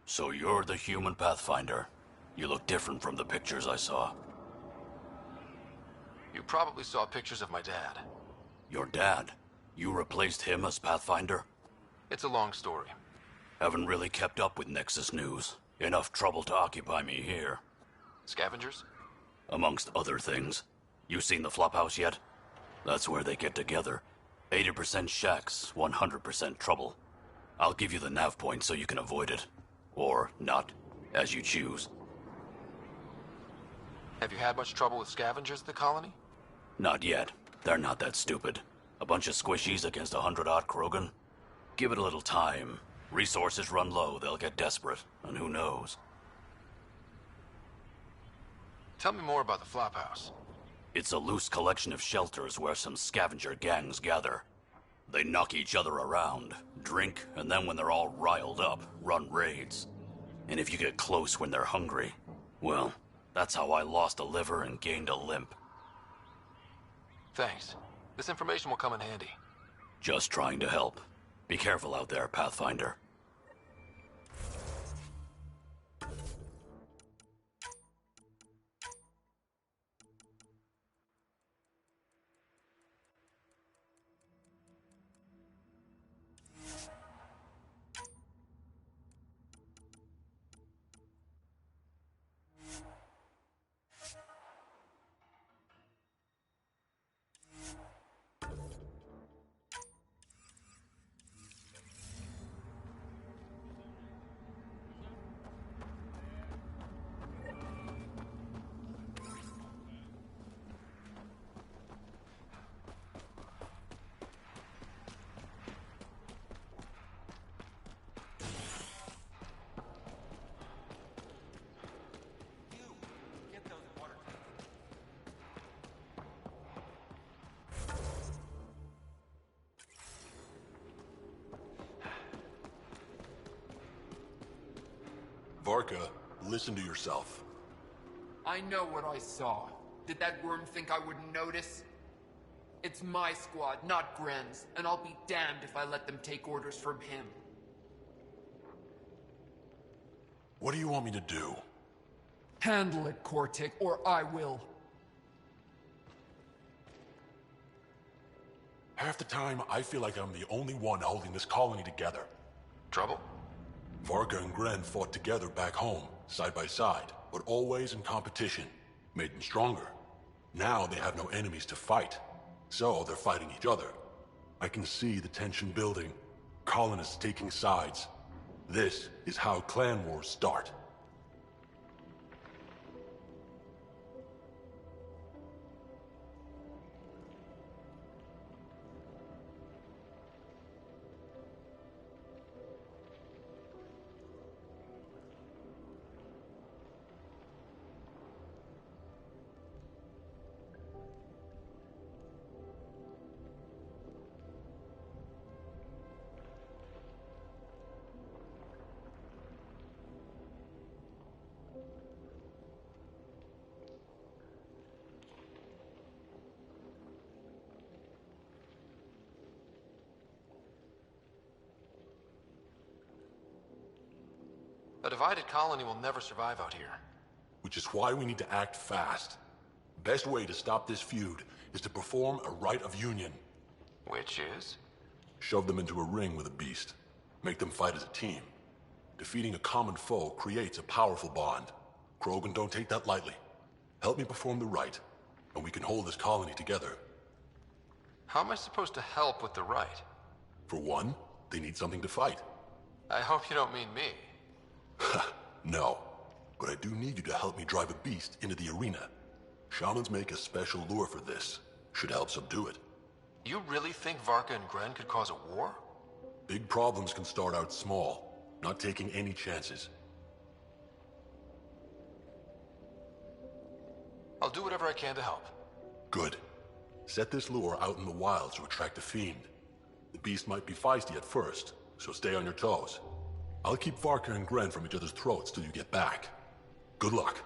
So you're the human Pathfinder. You look different from the pictures I saw. You probably saw pictures of my dad. Your dad? You replaced him as Pathfinder? It's a long story. Haven't really kept up with Nexus news. Enough trouble to occupy me here. Scavengers? Amongst other things. You seen the Flophouse yet? That's where they get together. 80% shacks, 100% trouble. I'll give you the nav point so you can avoid it. Or not, as you choose. Have you had much trouble with scavengers at the colony? Not yet. They're not that stupid. A bunch of squishies against 100-odd Krogan? Give it a little time. Resources run low, they'll get desperate, and who knows? Tell me more about the Flophouse. It's a loose collection of shelters where some scavenger gangs gather. They knock each other around, drink, and then when they're all riled up, run raids. And if you get close when they're hungry, well, that's how I lost a liver and gained a limp. Thanks. This information will come in handy. Just trying to help. Be careful out there, Pathfinder. Varka, listen to yourself. I know what I saw. Did that worm think I wouldn't notice? It's my squad, not Gren's, and I'll be damned if I let them take orders from him. What do you want me to do? Handle it, Cortic, or I will. Half the time, I feel like I'm the only one holding this colony together. Trouble? Varka and Gren fought together back home, side by side, but always in competition. Made them stronger. Now they have no enemies to fight, so they're fighting each other. I can see the tension building, colonists taking sides. This is how clan wars start. divided colony will never survive out here. Which is why we need to act fast. Best way to stop this feud is to perform a rite of union. Which is? Shove them into a ring with a beast. Make them fight as a team. Defeating a common foe creates a powerful bond. Krogan don't take that lightly. Help me perform the rite, and we can hold this colony together. How am I supposed to help with the rite? For one, they need something to fight. I hope you don't mean me. No, but I do need you to help me drive a beast into the arena. Shamans make a special lure for this. Should help subdue it. You really think Varka and Gren could cause a war? Big problems can start out small, not taking any chances. I'll do whatever I can to help. Good. Set this lure out in the wild to attract a fiend. The beast might be feisty at first, so stay on your toes. I'll keep Varka and Gren from each other's throats till you get back. Good luck.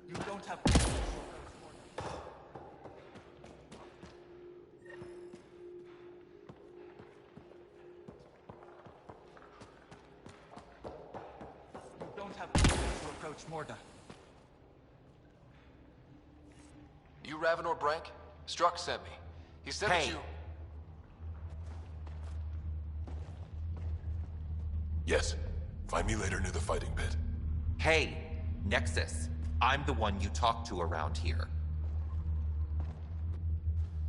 You don't have... to approach Morda. You Ravenor Brank? Struck sent me. He said that you... Yes. Find me later near the fighting pit. Hey, Nexus. I'm the one you talk to around here.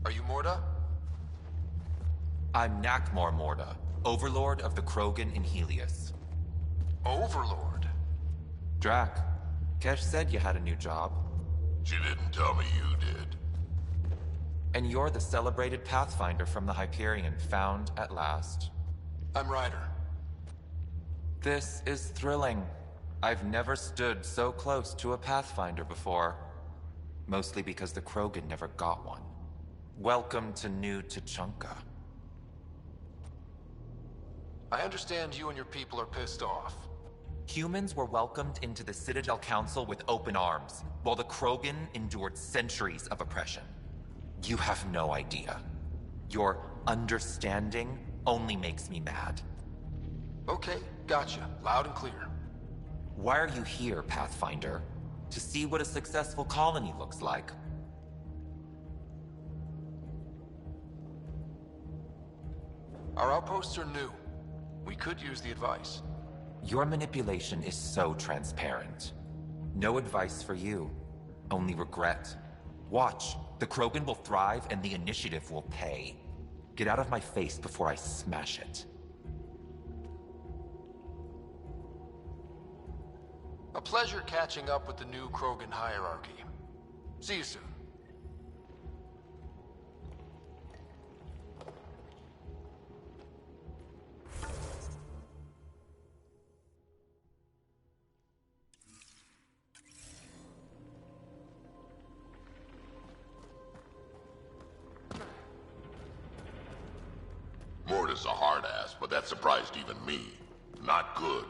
Are you Morda? I'm Nakmor Morda, Overlord of the Krogan in Helios. Overlord? Drac, Kesh said you had a new job. She didn't tell me you did. And you're the celebrated Pathfinder from the Hyperion, found at last. I'm Ryder. This is thrilling. I've never stood so close to a Pathfinder before. Mostly because the Krogan never got one. Welcome to New Tuchanka. I understand you and your people are pissed off. Humans were welcomed into the Citadel Council with open arms, while the Krogan endured centuries of oppression. You have no idea. Your understanding only makes me mad. Okay, gotcha. Loud and clear. Why are you here, Pathfinder? To see what a successful colony looks like. Our outposts are new. We could use the advice. Your manipulation is so transparent. No advice for you, only regret. Watch, the Krogan will thrive and the Initiative will pay. Get out of my face before I smash it. A pleasure catching up with the new Krogan hierarchy. See you soon. Morda's a hard ass, but that surprised even me. Not good.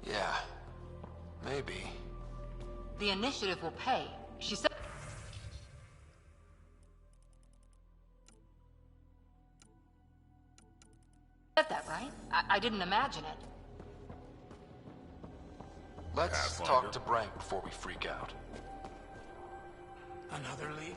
Yeah. Maybe. The Initiative will pay. She said... that, right? I didn't imagine it. Let's Pathfinder. talk to Brank before we freak out. Another leak?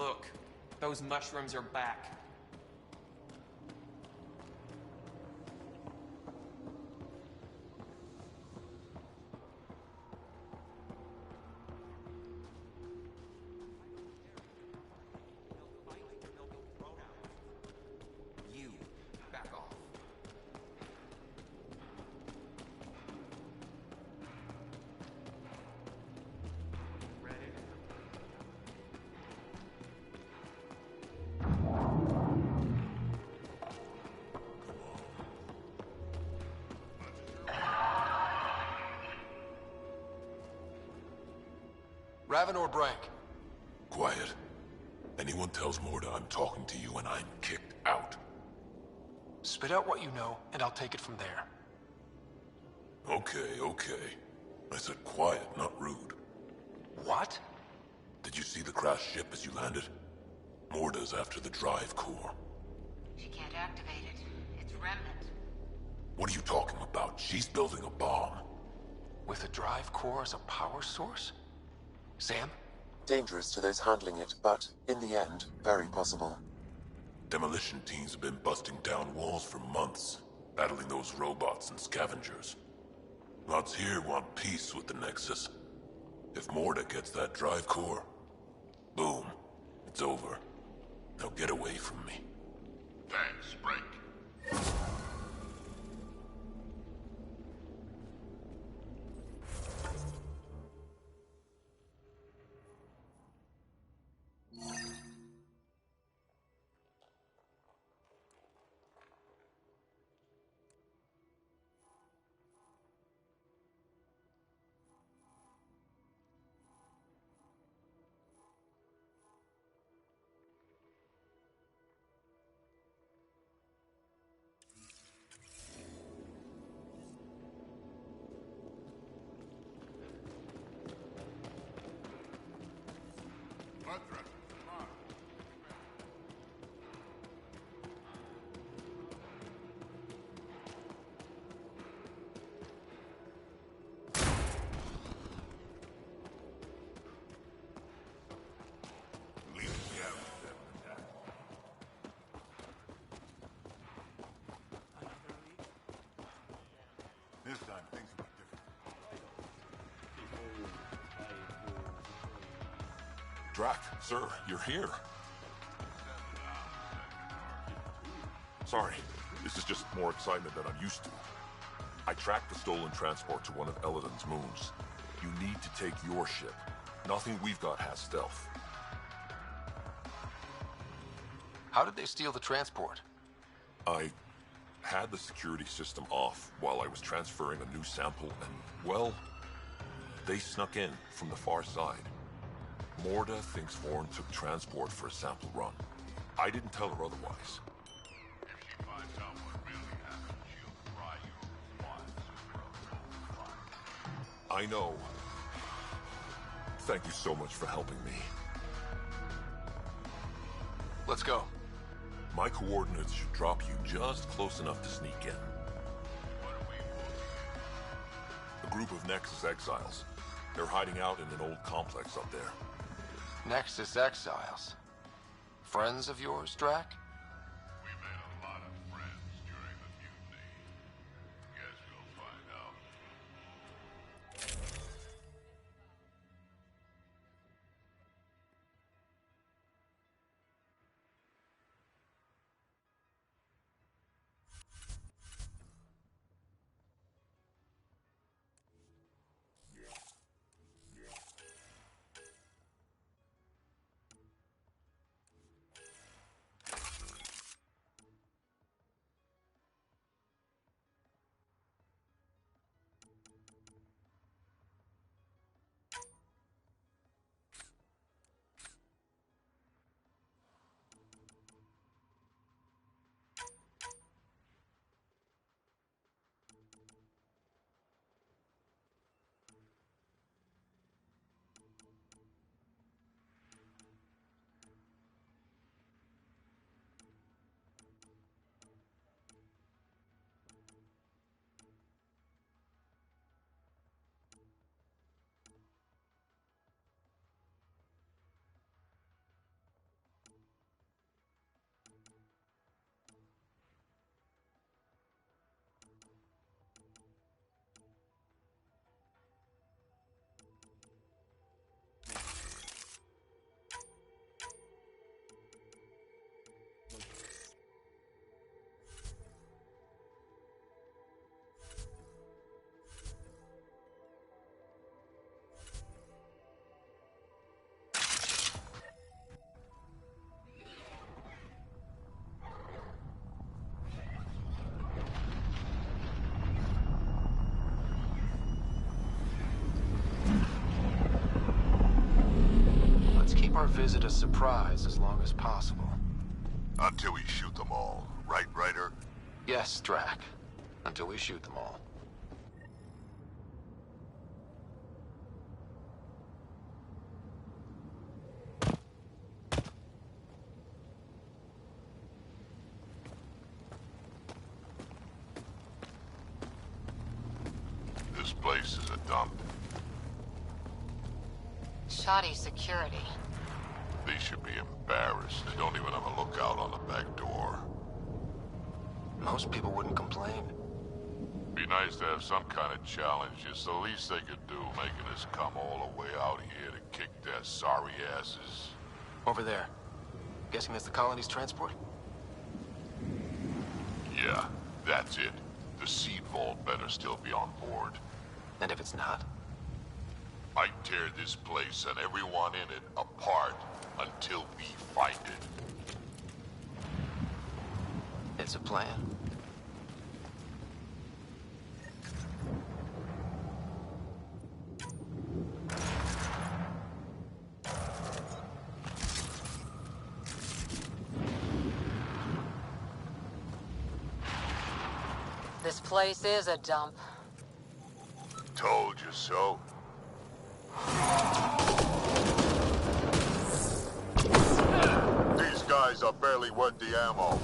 Look, those mushrooms are back. You, back off. Raven or Brank? Quiet. Anyone tells Morda I'm talking to you and I'm kicked out. Spit out what you know, and I'll take it from there. Okay, okay. I said quiet, not rude. What? Did you see the crashed ship as you landed? Morda's after the drive core. She can't activate it. It's remnant. What are you talking about? She's building a bomb. With a drive core as a power source? Sam? Dangerous to those handling it, but, in the end, very possible. Demolition teams have been busting down walls for months, battling those robots and scavengers. Lots here want peace with the Nexus. If Morda gets that drive core, boom, it's over. Now get away from me. Thanks, Frank. This time, things will be different. Drac, sir, you're here. Sorry, this is just more excitement than I'm used to. I tracked the stolen transport to one of Elodin's moons. You need to take your ship. Nothing we've got has stealth. How did they steal the transport? I had the security system off while I was transferring a new sample and, well, they snuck in from the far side. Morda thinks Vorn took transport for a sample run. I didn't tell her otherwise. If she finds out what really happened, she'll fry your wine super. I know. Thank you so much for helping me. Let's go. My coordinates should drop you just close enough to sneak in. A group of Nexus exiles. They're hiding out in an old complex up there. Nexus exiles. Friends of yours, Drac? We made a lot of friends during the mutiny. Guess we'll find out. visit a surprise as long as possible. Until we shoot them all, right, Ryder? Yes, Drac. Until we shoot them all. This place is a dump. Shoddy security. They should be embarrassed. They don't even have a lookout on the back door. Most people wouldn't complain. Be nice to have some kind of challenge. It's the least they could do, making us come all the way out here to kick their sorry asses. Over there. Guessing that's the colony's transport? Yeah, that's it. The seed vault better still be on board. And if it's not? I'd tear this place and everyone in it apart until we find it. It's a plan. This place is a dump. Told you so. These guys are barely worth the ammo.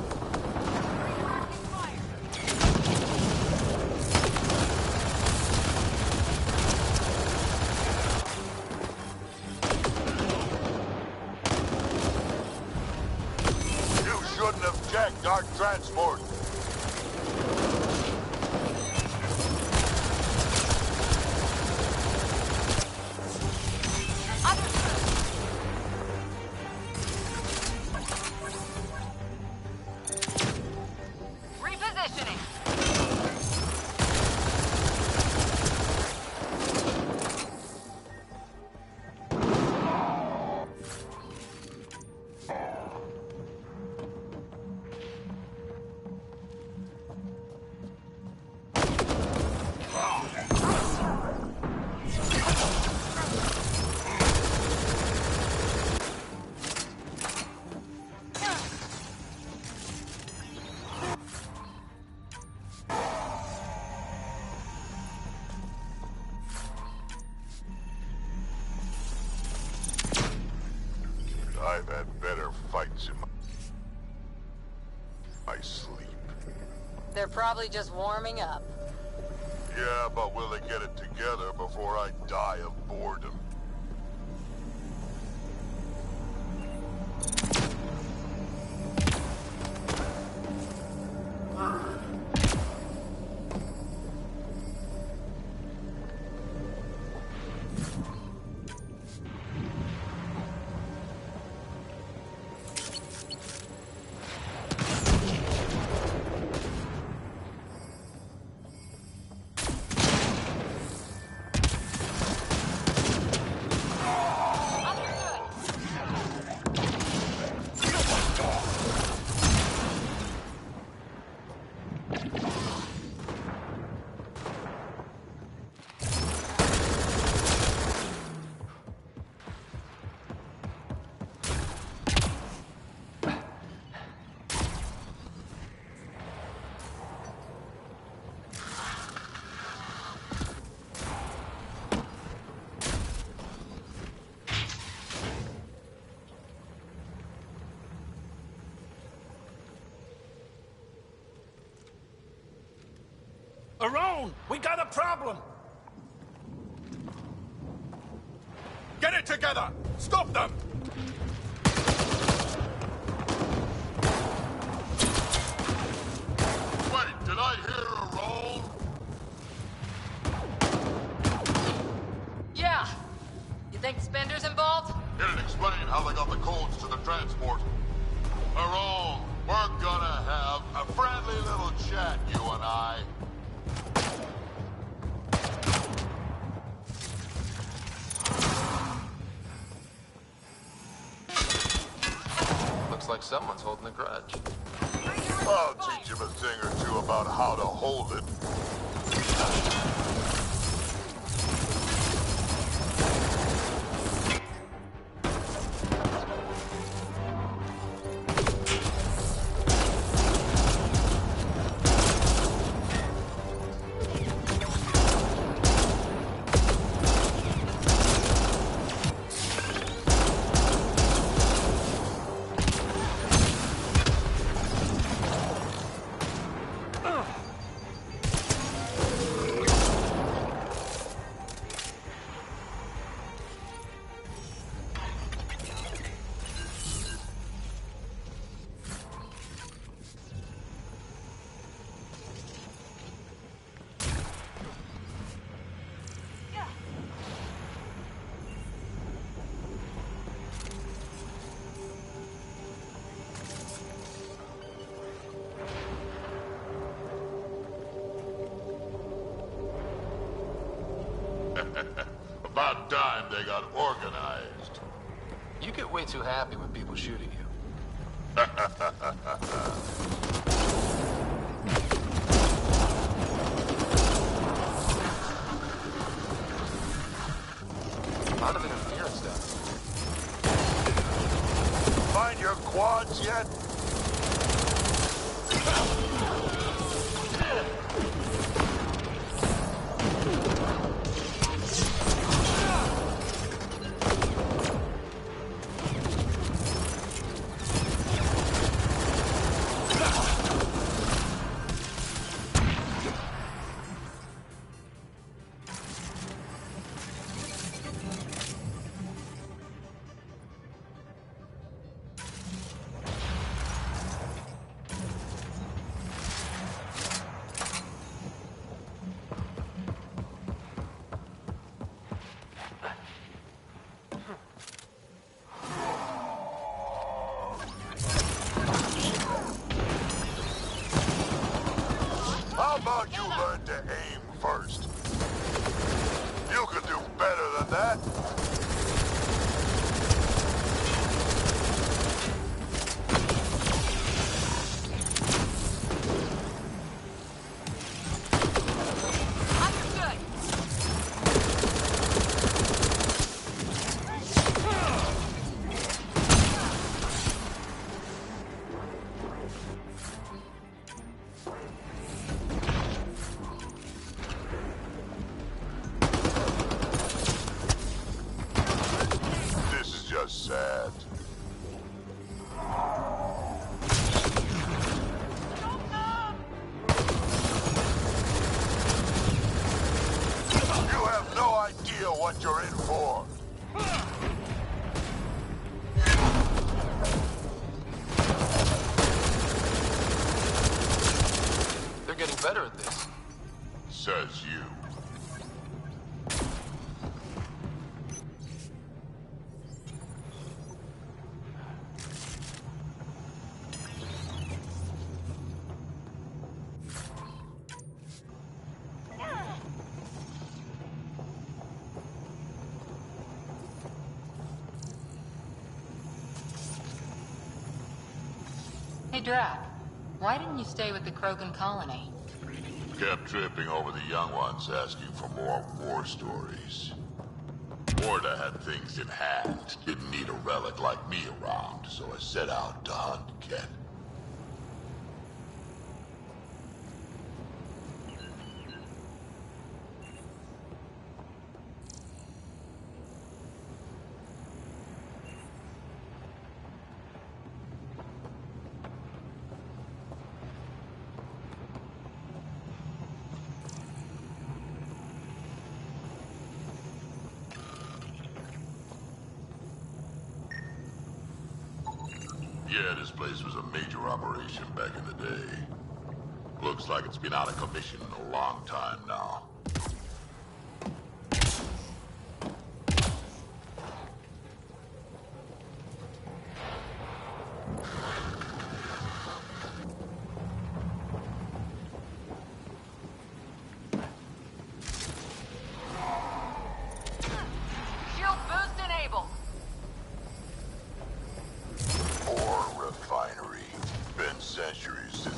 You shouldn't have jacked our transport. I've had better fights in my sleep. They're probably just warming up. Yeah, but will they get it together before I die of boredom? Around! We got a problem! Get it together! Stop them! Wait, did I hear a roll? Yeah. You think Spender's involved? It'd explain how they got the codes to the transport. Aron, we're gonna have a friendly little chat, you and I. Looks like someone's holding a grudge. I'll teach him a thing or two about how to hold it. About time they got organized. You get way too happy when people shoot at you. A lot of interference down there. Find your quads yet? How about you learn to aim first? You could do better than that. This is just sad. You have no idea what you're in for. They're getting better at this. Says you. Hey, Drac. Why didn't you stay with the Krogan colony? Kept tripping over the young ones asking for more war stories. Orda had things in hand. Didn't need a relic like me around, so I set out to hunt Ket. Yeah, this place was a major operation back in the day. Looks like it's been out of commission a long time now. Shield boost enabled. Ore refinery. Been centuries since...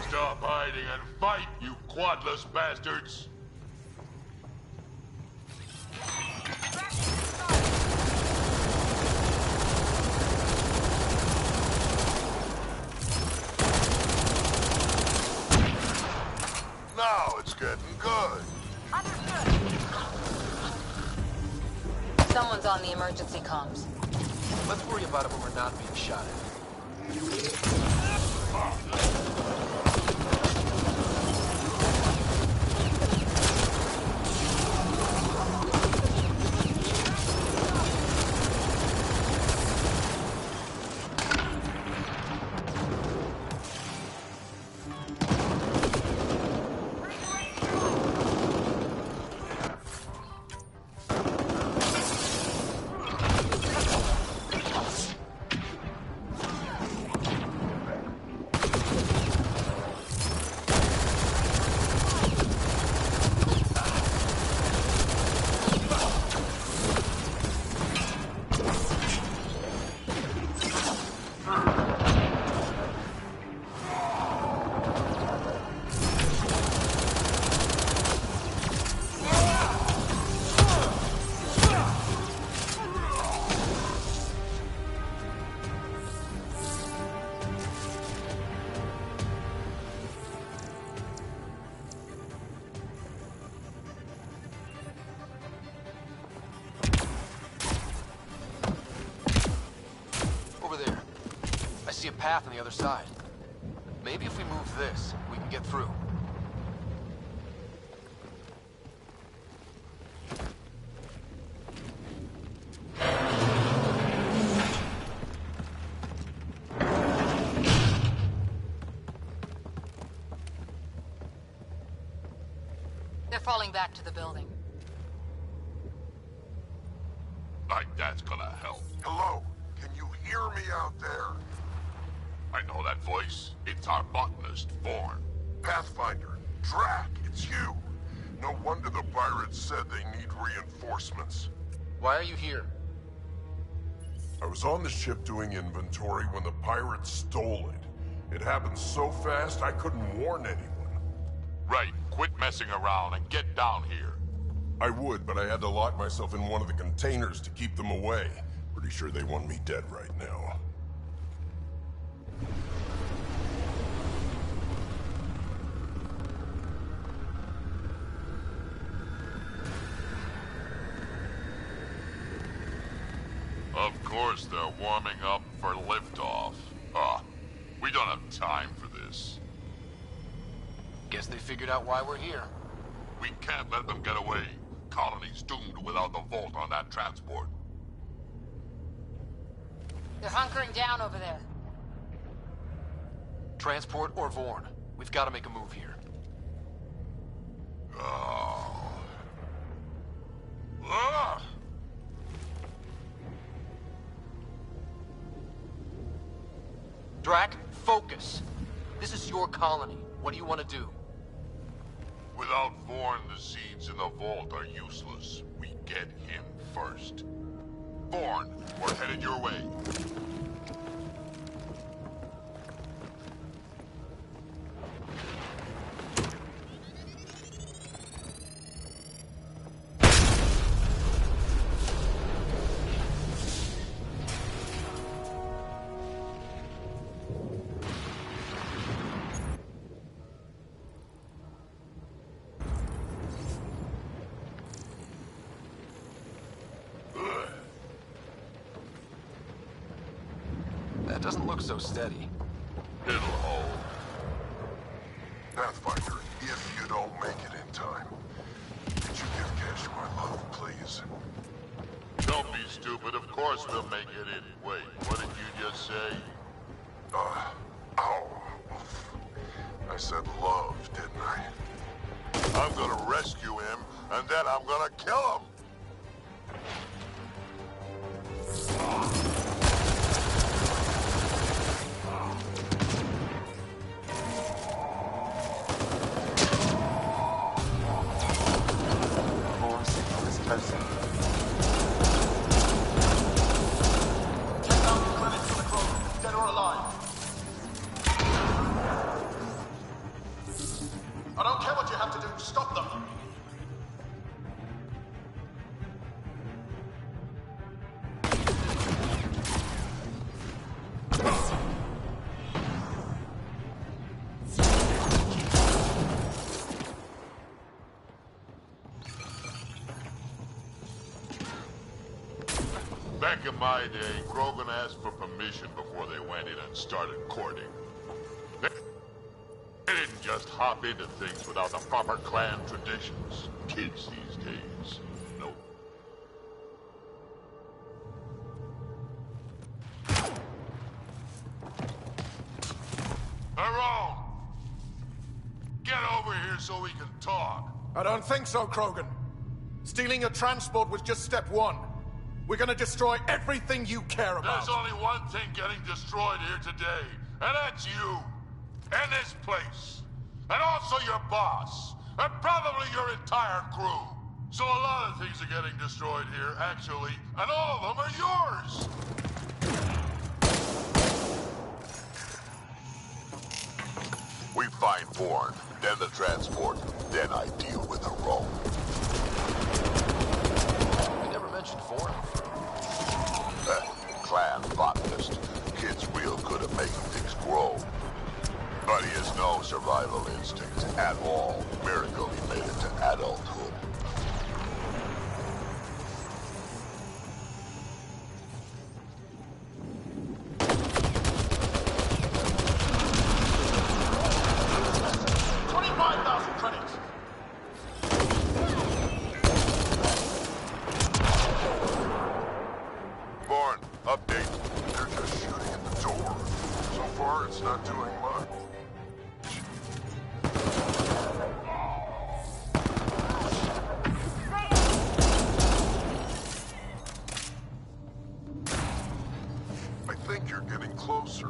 Stop hiding and fight, you quadless bastards! Now it's getting good. Someone's on the emergency comms. Let's worry about it when we're not being shot at. see a path on the other side. Maybe if we move this, we can get through. They're falling back to the building. Like that's gonna help. Hello? Can you hear me out there? I know that voice. It's our botanist, Vaughn. Pathfinder, Drac, it's you. No wonder the pirates said they need reinforcements. Why are you here? I was on the ship doing inventory when the pirates stole it. It happened so fast I couldn't warn anyone. Right, quit messing around and get down here. I would, but I had to lock myself in one of the containers to keep them away. Pretty sure they want me dead right now. Of course they're warming up for liftoff. We don't have time for this. Guess they figured out why we're here. We can't let them get away. Colony's doomed without the vault on that transport. They're hunkering down over there. Transport or Vaughn. We've got to make a move here. Drac, focus. This is your colony. What do you want to do? Without Vaughn, the seeds in the vault are useless. We get him first. Vaughn, we're headed your way. That doesn't look so steady. It'll hold. Pathfinder, if you don't make it in time, could you give Cash my love, please? Don't be stupid. Of course we'll make it in. Wait, what did you just say? I said love, didn't I? I'm gonna rescue him, and then I'm gonna kill him. More signal is closer. Take down the credits for the Krogan, dead or alive. I don't care what you have to do, stop them. Back in my day, Krogan asked for permission before they went in and started courting. They didn't just hop into things without the proper clan traditions. Kids these days, no. Tyrone! Get over here so we can talk. I don't think so, Krogan. Stealing a transport was just step one. We're gonna destroy everything you care about. There's only one thing getting destroyed here today, and that's you. And this place. And also your boss. And probably your entire crew. So a lot of things are getting destroyed here, actually, and all of them are yours! We find Vaughn, then the transport, then I deal with the Rome. You never mentioned Vaughn. Clan botanist. Kid's real good at making things grow. But he has no survival instinct at all. Miracle he made it to adulthood. far, it's not doing much. I think you're getting closer.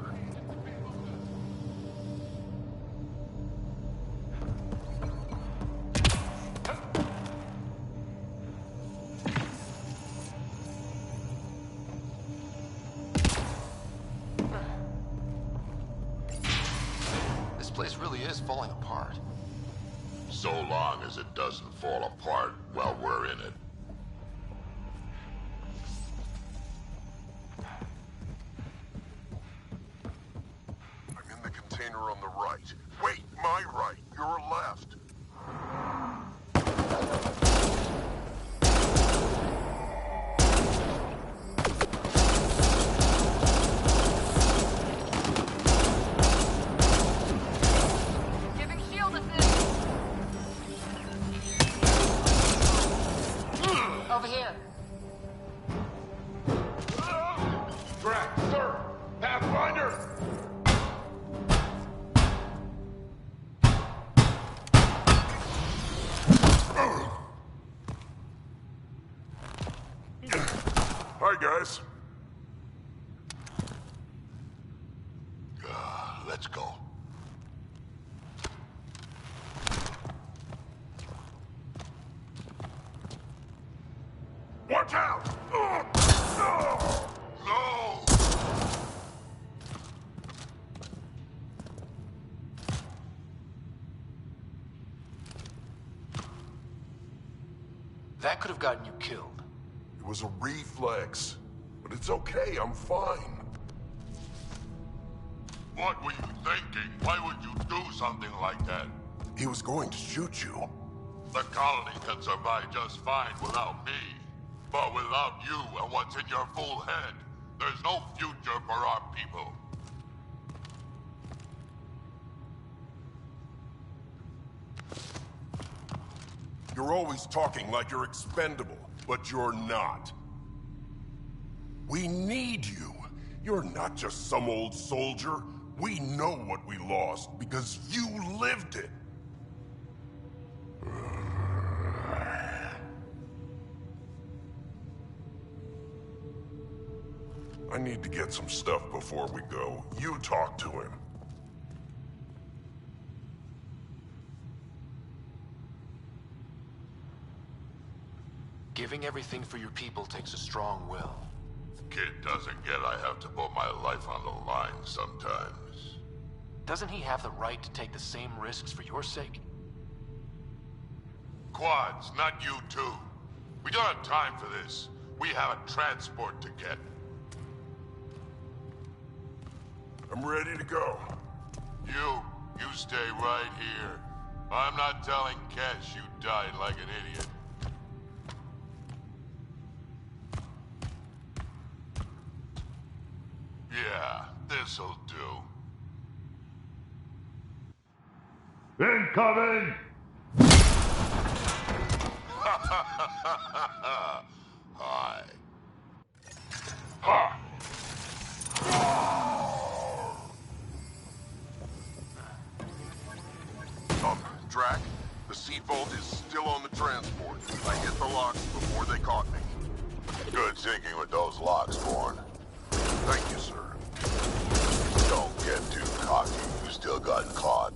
This place really is falling apart. So long as it doesn't fall apart while we're in it. I'm in the container on the right. Wait, my right. Your left. Giving shield assist. Over here. Drac, sir! Pathfinder! Hi, guys. Let's go. Watch out! No! That could have gotten you killed. It was a reflex. But it's okay, I'm fine. What were you thinking? Why would you do something like that? He was going to shoot you. The colony can survive just fine without me. But without you and what's in your fool head, there's no future for our people. You're always talking like you're expendable, but you're not. We need you. You're not just some old soldier. We know what we lost because you lived it. I need to get some stuff before we go. You talk to him. Giving everything for your people takes a strong will. Kid doesn't get I have to put my life on the line sometimes. Doesn't he have the right to take the same risks for your sake? Quads, not you two. We don't have time for this. We have a transport to get. I'm ready to go. You stay right here. I'm not telling Kes you died like an idiot. Yeah, this'll do. Incoming! Hi. Ha! Drac, the seed vault is still on the transport. I hit the locks before they caught me. Good thinking with those locks, Born. Thank you, sir. Don't get too cocky. You still got caught.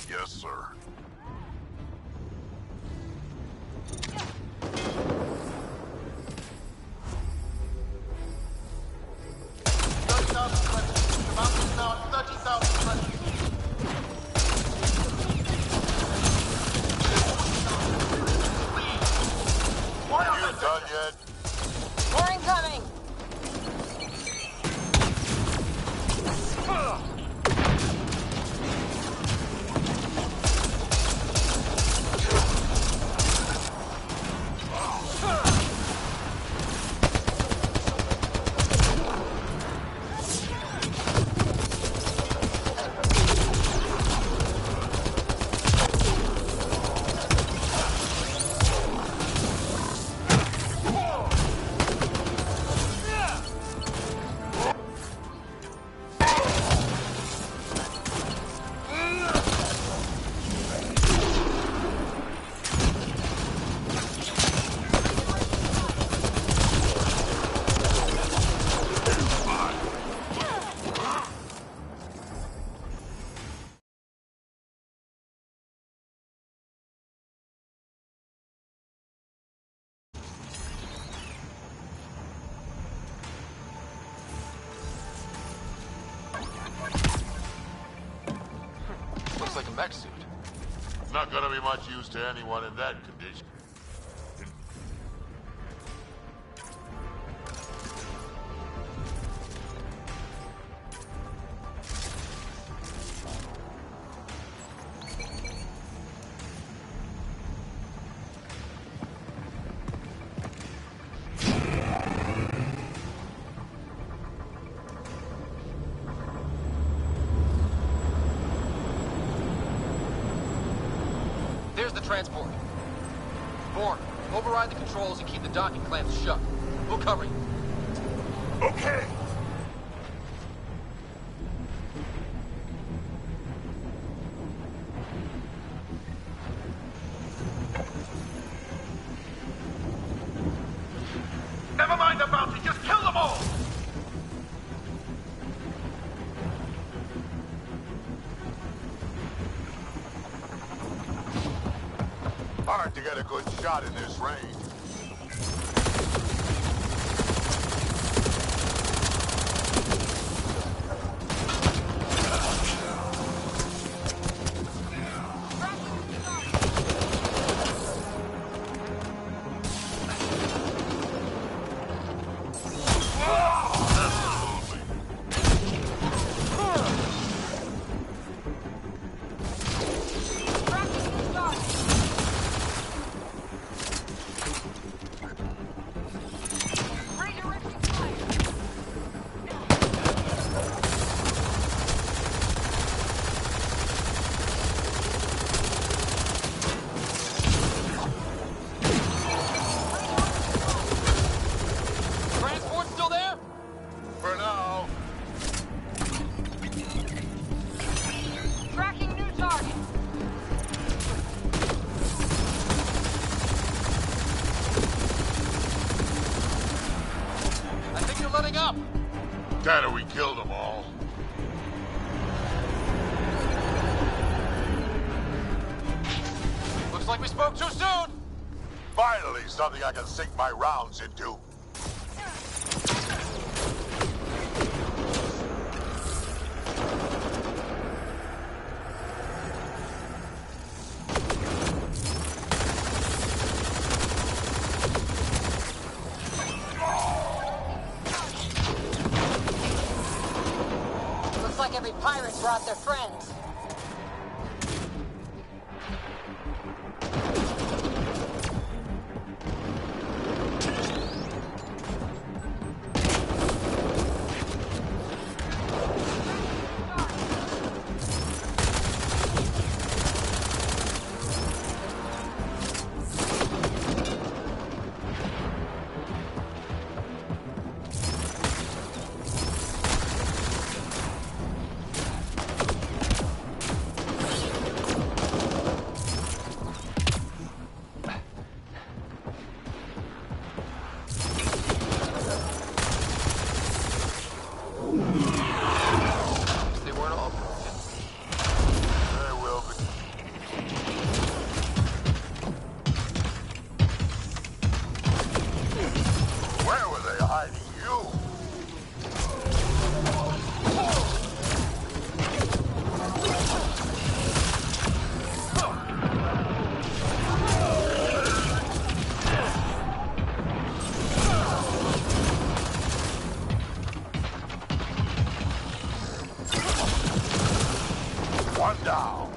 Yes, sir. You done yet? More incoming! looks like a mech suit. Not gonna be much use to anyone in that condition. There's the transport. Bourne, override the controls and keep the docking clamps shut. We'll cover you. Okay! Never mind the bounty, just kill them all! Hard to get a good shot in this range. Data, we killed them all. Looks like we spoke too soon! Finally, something I can sink my rounds into. Looks like every pirate brought their friends. One down.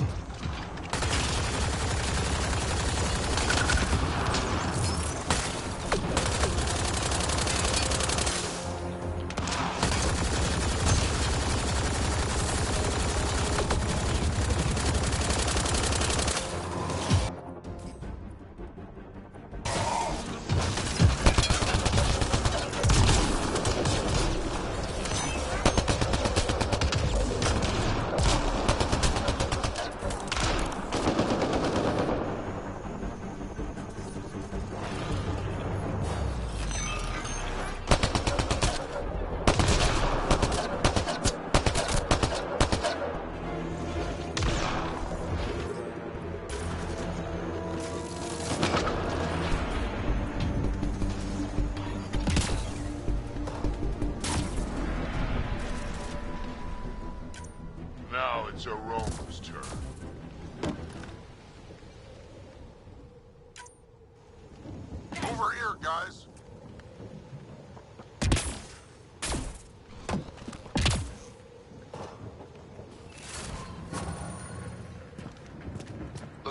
Now it's a Roman's turn.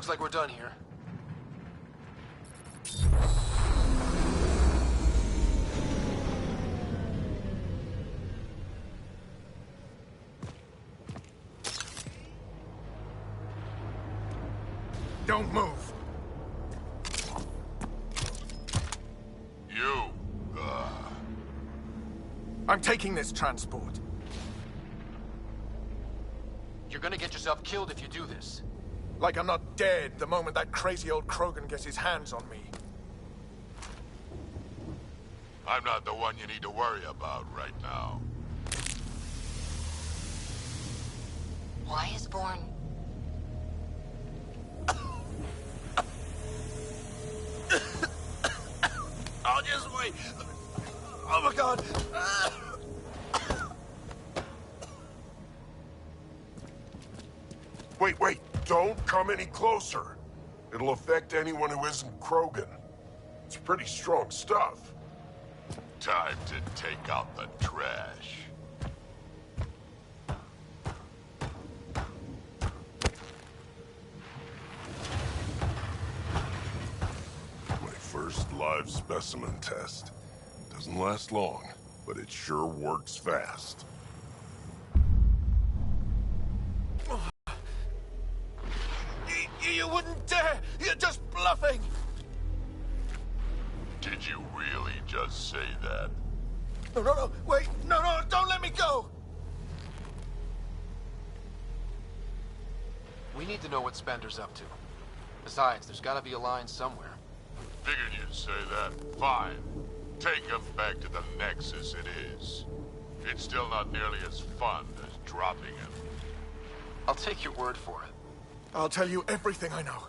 Looks like we're done here. Don't move. You, I'm taking this transport. You're gonna get yourself killed if you do this. Like I'm not dead the moment that crazy old Krogan gets his hands on me. I'm not the one you need to worry about right now. Why is Bourne... I'll just wait. Oh my god. Wait, don't come any closer. It'll affect anyone who isn't Krogan. It's pretty strong stuff. Time to take out the trash. My first live specimen test. Doesn't last long, but it sure works fast. You wouldn't dare! You're just bluffing! Did you really just say that? No, wait! No, don't let me go! We need to know what Spender's up to. Besides, there's gotta be a line somewhere. Figured you'd say that. Fine. Take him back to the Nexus it is. It's still not nearly as fun as dropping him. I'll take your word for it. I'll tell you everything I know.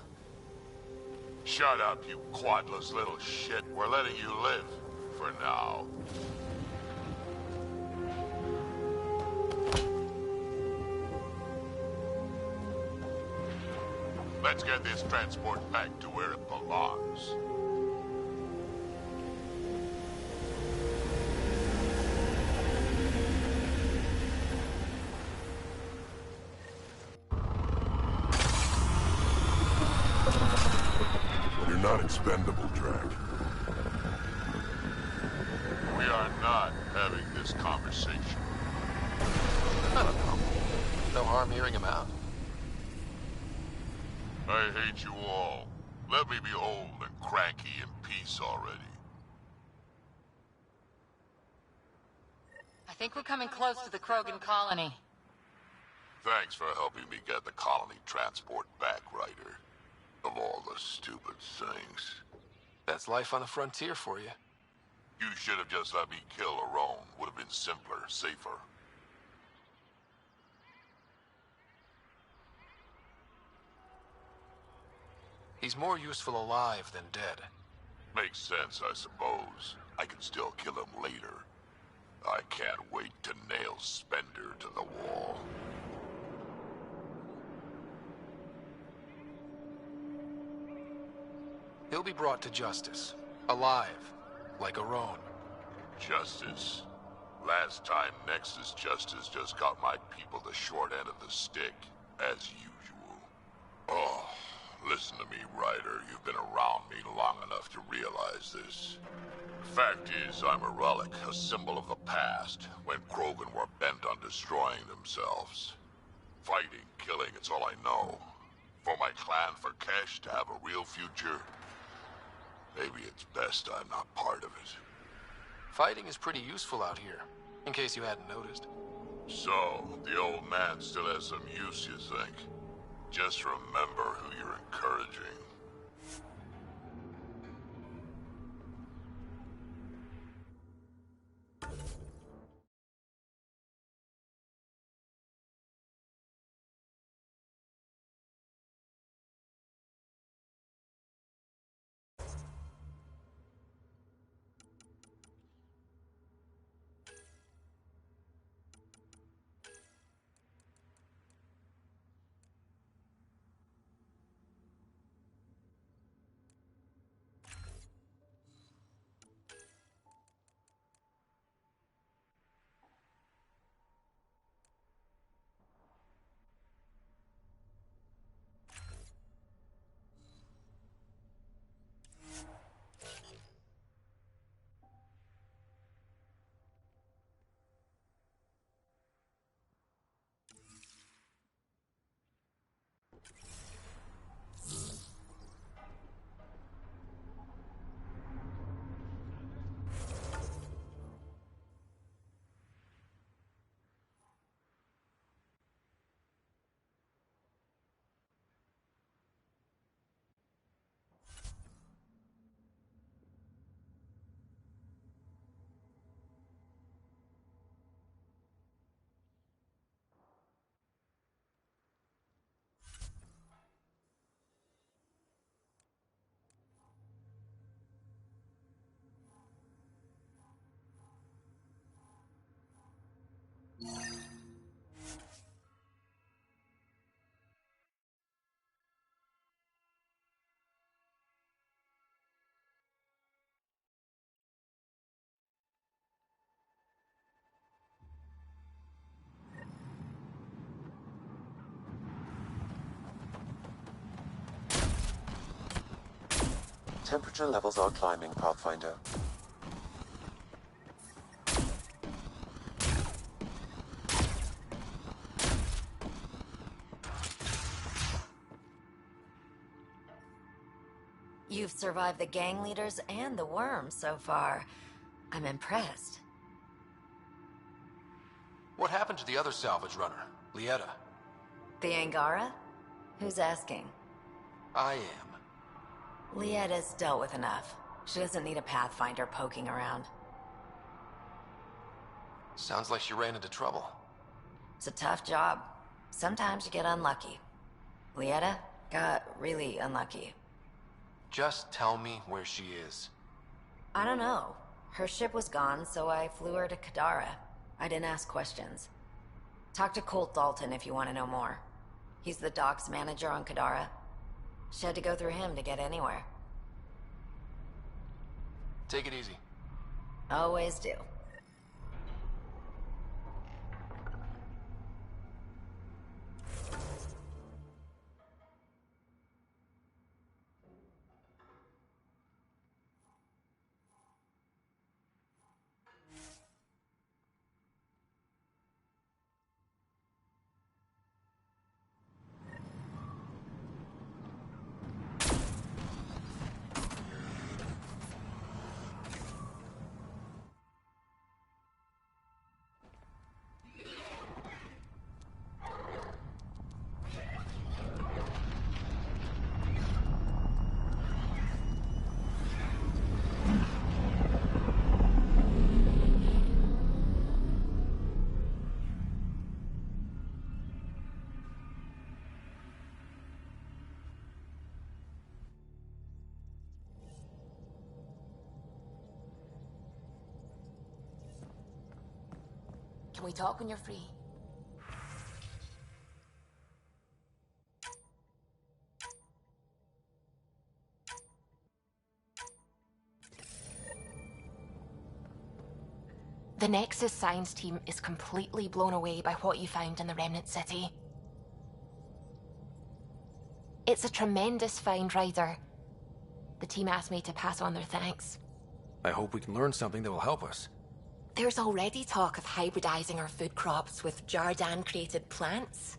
Shut up, you quadless little shit. We're letting you live. For now. Let's get this transport back to where it belongs. You're not expendable, Drac. We are not having this conversation. I don't know. No harm hearing him out. I hate you all. Let me be old and cranky in peace already. I think we're coming close to the Krogan colony. Thanks for helping me get the colony transport back, Ryder. Of all the stupid things. That's life on the frontier for you. You should have just let me kill Aron. Would have been simpler, safer. He's more useful alive than dead. Makes sense, I suppose. I can still kill him later. I can't wait to nail Spender to the wall. He'll be brought to justice. Alive. Like Aron. Justice. Last time, Nexus Justice just got my people the short end of the stick, as usual. Oh, listen to me, Ryder. You've been around me long enough to realize this. Fact is, I'm a relic, a symbol of the past, when Krogan were bent on destroying themselves. Fighting, killing, it's all I know. For my clan, for Kesh to have a real future, maybe it's best I'm not part of it. Fighting is pretty useful out here, in case you hadn't noticed. So, the old man still has some use, you think? Just remember who you're encouraging. Temperature levels are climbing, Pathfinder. You've survived the gang leaders and the worms so far. I'm impressed. What happened to the other salvage runner, Lieta? The Angara? Who's asking? I am. Lieta's dealt with enough. She doesn't need a Pathfinder poking around. Sounds like she ran into trouble. It's a tough job. Sometimes you get unlucky. Lieta got really unlucky. Just tell me where she is. I don't know. Her ship was gone, so I flew her to Kadara. I didn't ask questions. Talk to Colt Dalton if you want to know more. He's the docks manager on Kadara. She had to go through him to get anywhere. Take it easy. Always do. Can we talk when you're free? The Nexus science team is completely blown away by what you found in the Remnant City. It's a tremendous find, Ryder. The team asked me to pass on their thanks. I hope we can learn something that will help us. There's already talk of hybridizing our food crops with Jardan-created plants.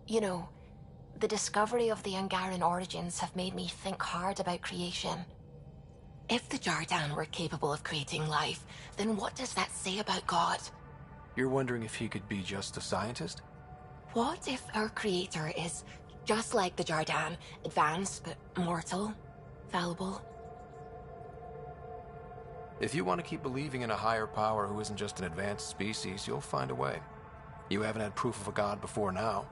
You know, the discovery of the Angaran origins have made me think hard about creation. If the Jardan were capable of creating life, then what does that say about God? You're wondering if he could be just a scientist? What if our creator is just like the Jardan, advanced but mortal, fallible? If you want to keep believing in a higher power who isn't just an advanced species, you'll find a way. You haven't had proof of a god before now.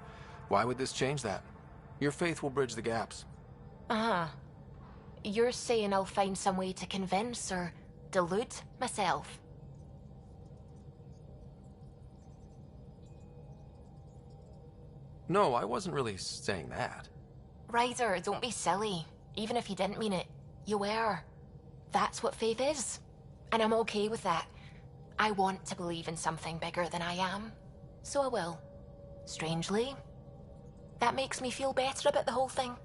Why would this change that? Your faith will bridge the gaps. Uh-huh. You're saying I'll find some way to convince or delude myself? No, I wasn't really saying that. Ryder, don't be silly. Even if you didn't mean it, you were. That's what faith is. And I'm okay with that. I want to believe in something bigger than I am. So I will. Strangely, that makes me feel better about the whole thing.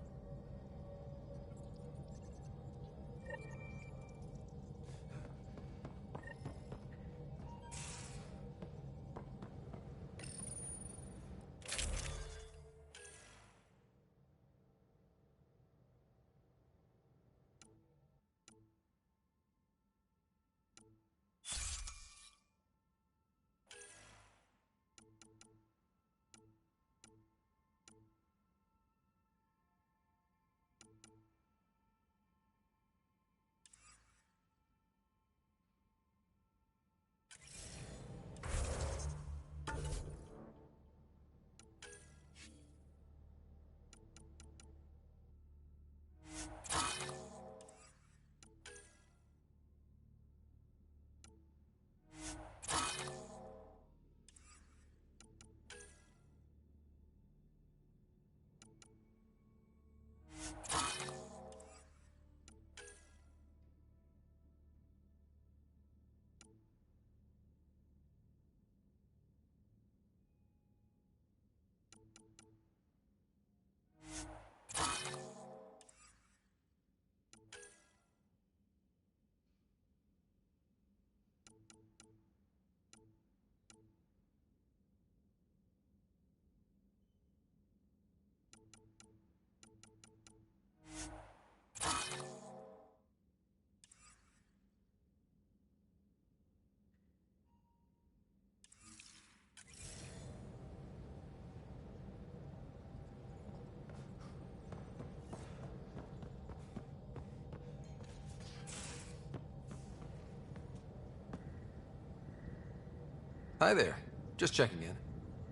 Hi there. Just checking in.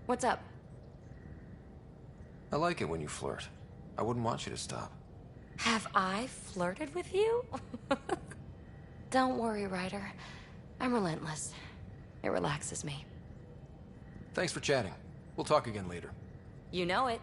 What's up? I like it when you flirt. I wouldn't want you to stop. Have I flirted with you? Don't worry, Ryder. I'm relentless. It relaxes me. Thanks for chatting. We'll talk again later. You know it.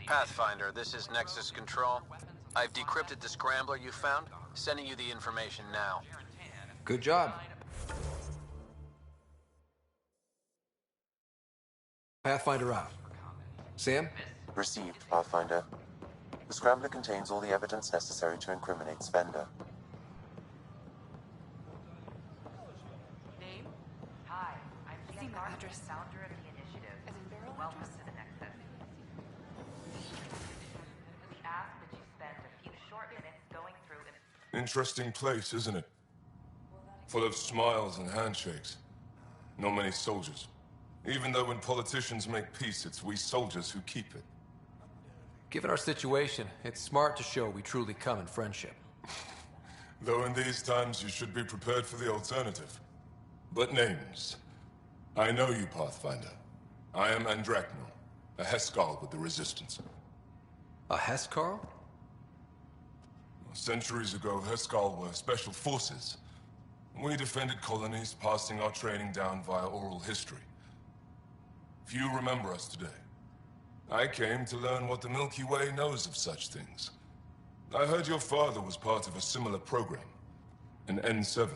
Pathfinder, this is Nexus Control. I've decrypted the scrambler you found. Sending you the information now. Good job. Pathfinder out. Sam? Received, Pathfinder. The scrambler contains all the evidence necessary to incriminate Spender. Name? Hi, I'm Sam Address, founder of the initiative. As in barrel Welcome address? to the Nexus. We ask that you spend a few short minutes going through and... Interesting place, isn't it? Full of smiles and handshakes. Not many soldiers. Even though when politicians make peace, it's we soldiers who keep it. Given our situation, it's smart to show we truly come in friendship. Though in these times you should be prepared for the alternative. But names. I know you, Pathfinder. I am Andromeda, a Heskal with the Resistance. A Heskal? Centuries ago, Heskal were special forces. We defended colonies, passing our training down via oral history. Few remember us today. I came to learn what the Milky Way knows of such things. I heard your father was part of a similar program, an N7.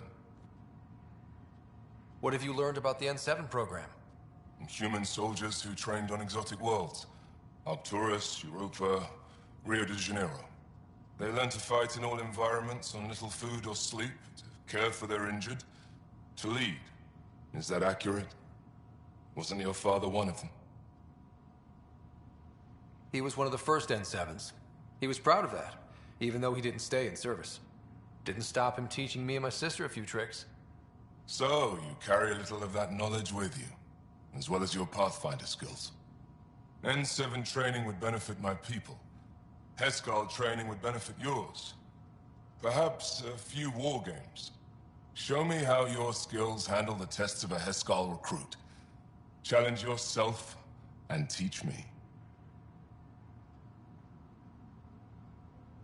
What have you learned about the N7 program? Human soldiers who trained on exotic worlds. Arcturus, Europa, Rio de Janeiro. They learn to fight in all environments on little food or sleep, to care for their injured, to lead. Is that accurate? Wasn't your father one of them? He was one of the first N7s. He was proud of that, even though he didn't stay in service. Didn't stop him teaching me and my sister a few tricks. So, you carry a little of that knowledge with you, as well as your Pathfinder skills. N7 training would benefit my people. Heskal training would benefit yours. Perhaps a few war games. Show me how your skills handle the tests of a Heskal recruit. Challenge yourself and teach me.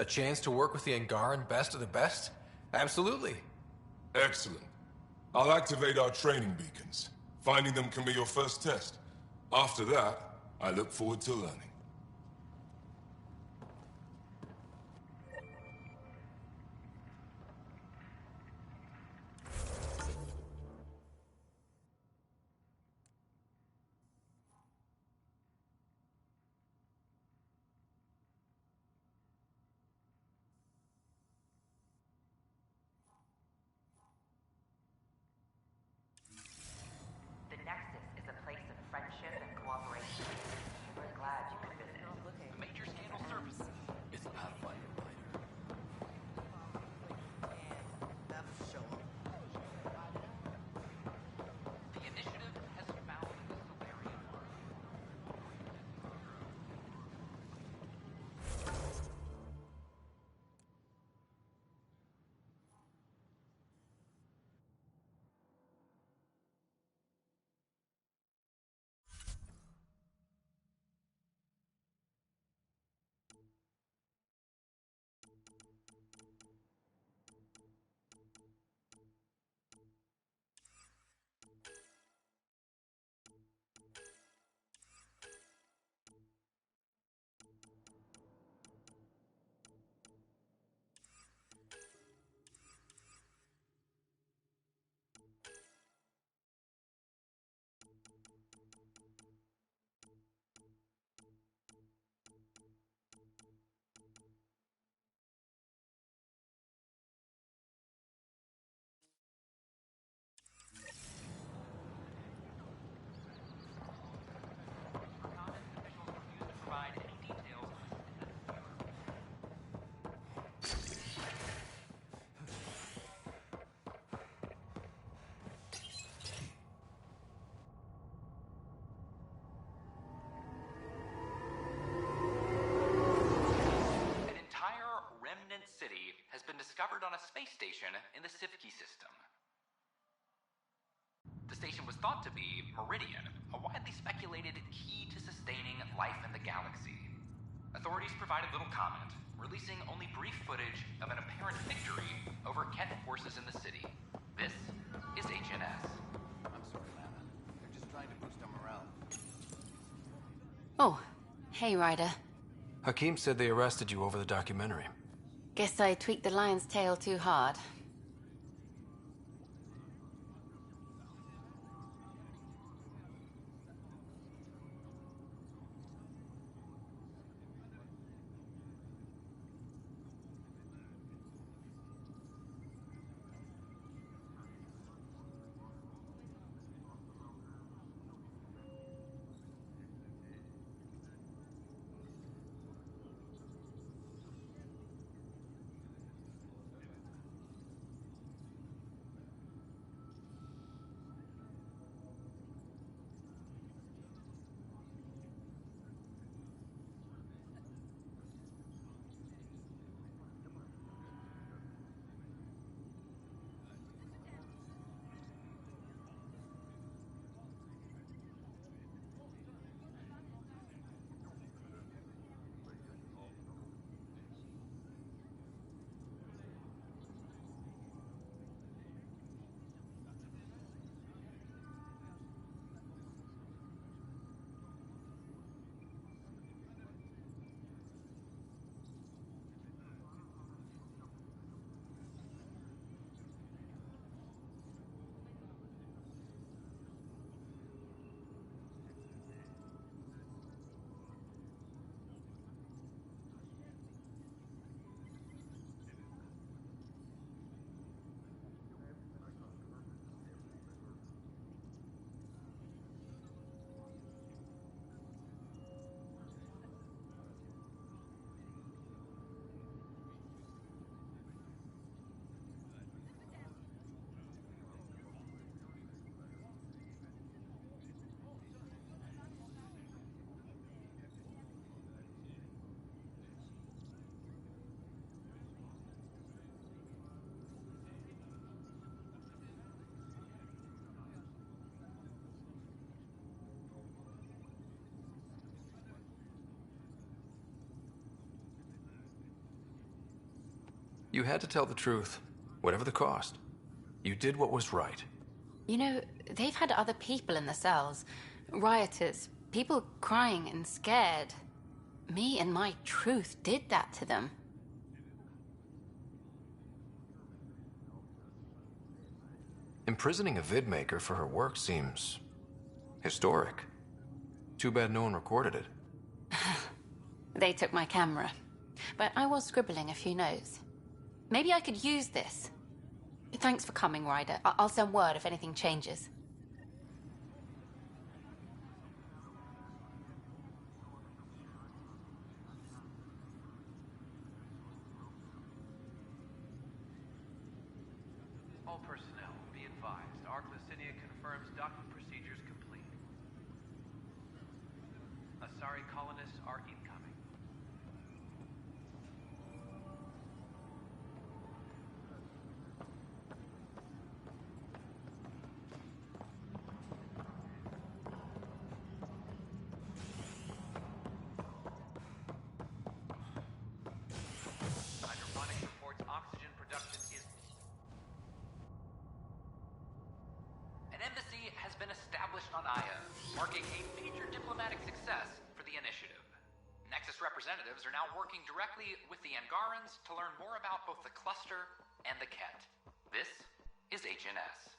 A chance to work with the Angaran best of the best? Absolutely. Excellent. I'll activate our training beacons. Finding them can be your first test. After that, I look forward to learning. The Nexus is a place of friendship and cooperation. We're glad you could visit. A major scandal surfaces. It's a Pathfinder fighter. The initiative has found the Solarian worm. Discovered on a space station in the Sivki system. The station was thought to be Meridian, a widely speculated key to sustaining life in the galaxy. Authorities provided little comment, releasing only brief footage of an apparent victory over Ket forces in the city. This is HNS. I'm sorry, Lana. They're just trying to boost our morale. Oh, hey, Ryder. Hakim said they arrested you over the documentary. Guess I tweaked the lion's tail too hard. You had to tell the truth, whatever the cost. You did what was right. You know, they've had other people in the cells. Rioters, people crying and scared. Me and my truth did that to them. Imprisoning a vidmaker for her work seems historic. Too bad no one recorded it. They took my camera, but I was scribbling a few notes. Maybe I could use this. Thanks for coming, Ryder. I'll send word if anything changes. All personnel, be advised. Arclicinia confirms docking procedures complete. Asari colonists are incoming. Hydroponics reports oxygen production is... An embassy has been established on Aya, marking a major diplomatic success for the initiative. Nexus representatives are now working directly with the Angarans to learn more about both the cluster and the Ket. This is HNS.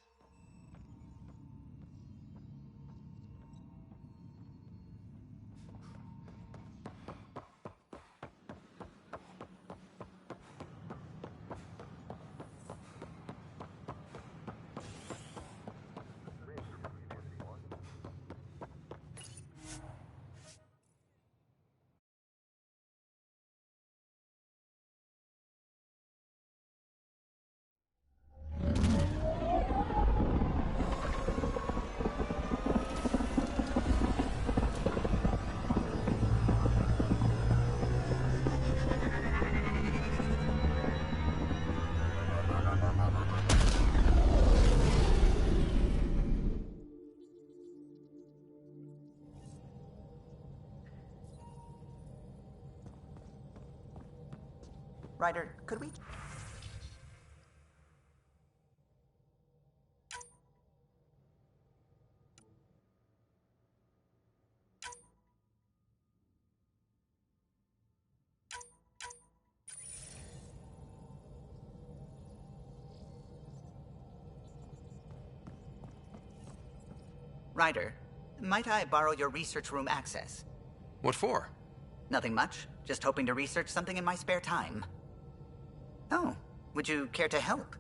Ryder, could we... Ryder, might I borrow your research room access? What for? Nothing much. Just hoping to research something in my spare time. Oh, would you care to help?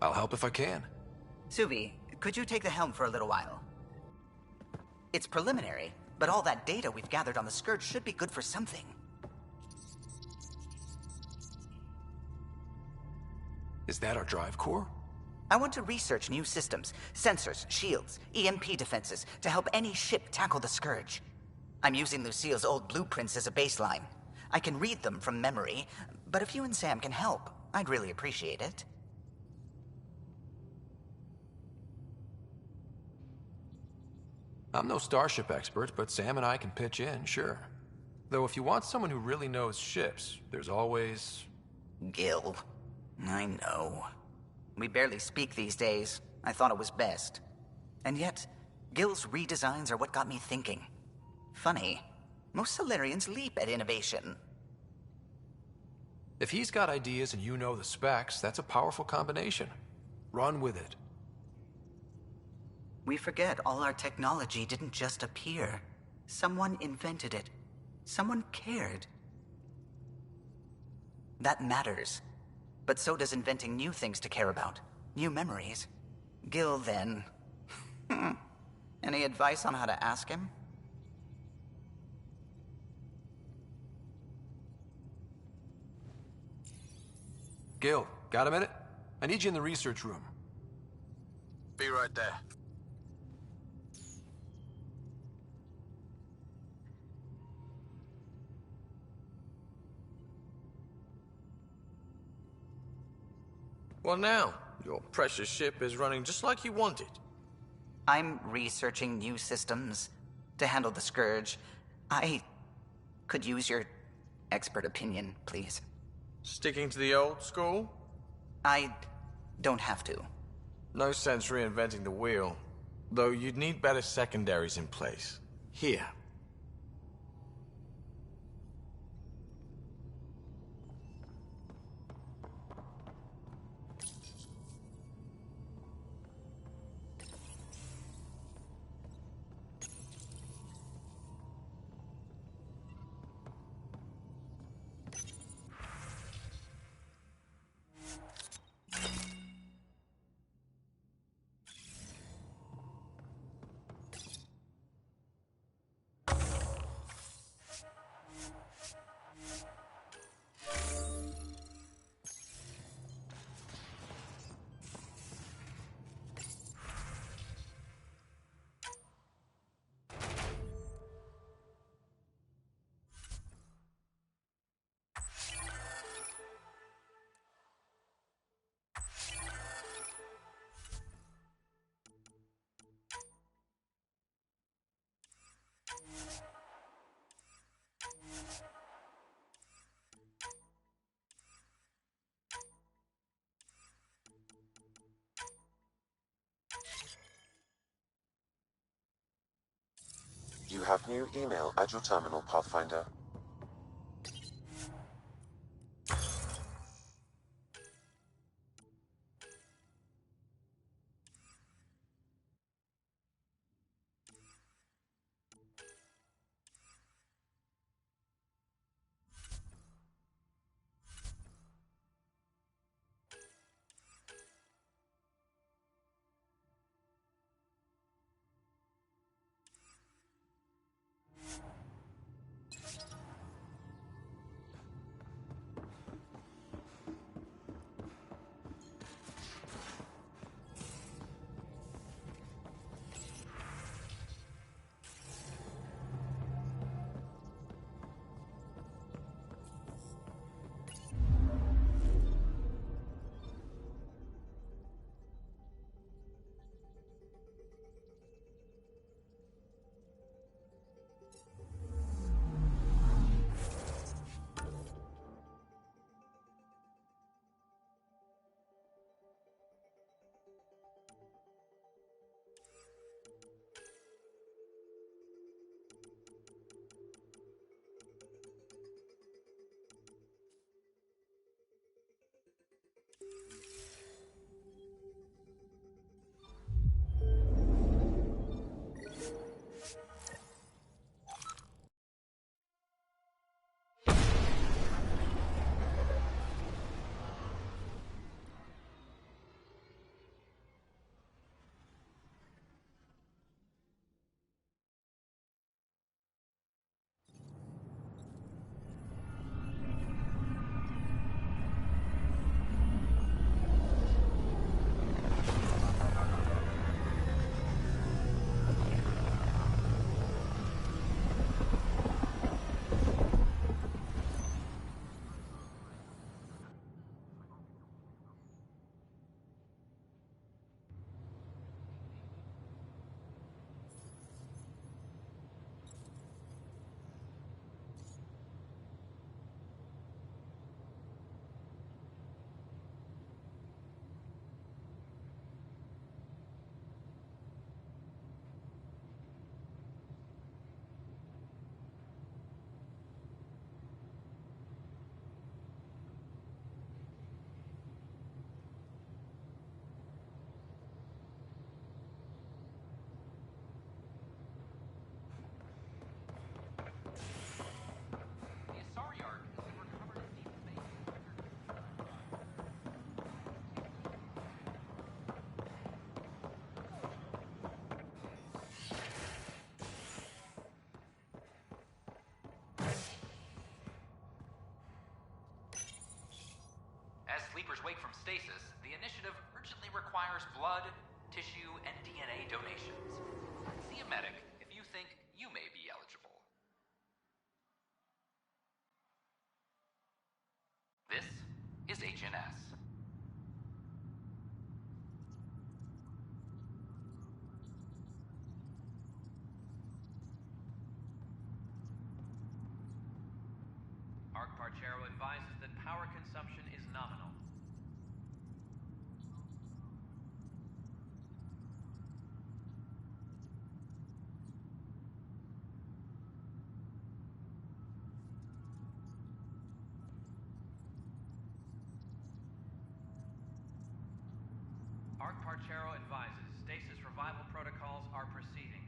I'll help if I can. Suvi, could you take the helm for a little while? It's preliminary, but all that data we've gathered on the Scourge should be good for something. Is that our drive core? I want to research new systems, sensors, shields, EMP defenses, to help any ship tackle the Scourge. I'm using Lucille's old blueprints as a baseline. I can read them from memory, but if you and Sam can help, I'd really appreciate it. I'm no starship expert, but Sam and I can pitch in, sure. Though if you want someone who really knows ships, there's always... Gil. I know. We barely speak these days. I thought it was best. And yet, Gil's redesigns are what got me thinking. Funny. Most Solarians leap at innovation. If he's got ideas and you know the specs, that's a powerful combination. Run with it. We forget all our technology didn't just appear. Someone invented it. Someone cared. That matters. But so does inventing new things to care about. New memories. Gil, then. Any advice on how to ask him? Gil, got a minute? I need you in the research room. Be right there. Well now, your precious ship is running just like you wanted. I'm researching new systems to handle the Scourge. I could use your expert opinion, please. Sticking to the old school? I don't have to. No sense reinventing the wheel. Though you'd need better secondaries in place. Here. You have new email at your terminal, Pathfinder. As sleepers wake from stasis, the initiative urgently requires blood, tissue, and DNA donations. See a medic if you think you may be eligible. This is HNS. Arc Parchero advises that Power consumption is nominal. Arc Parchero advises stasis revival protocols are proceeding.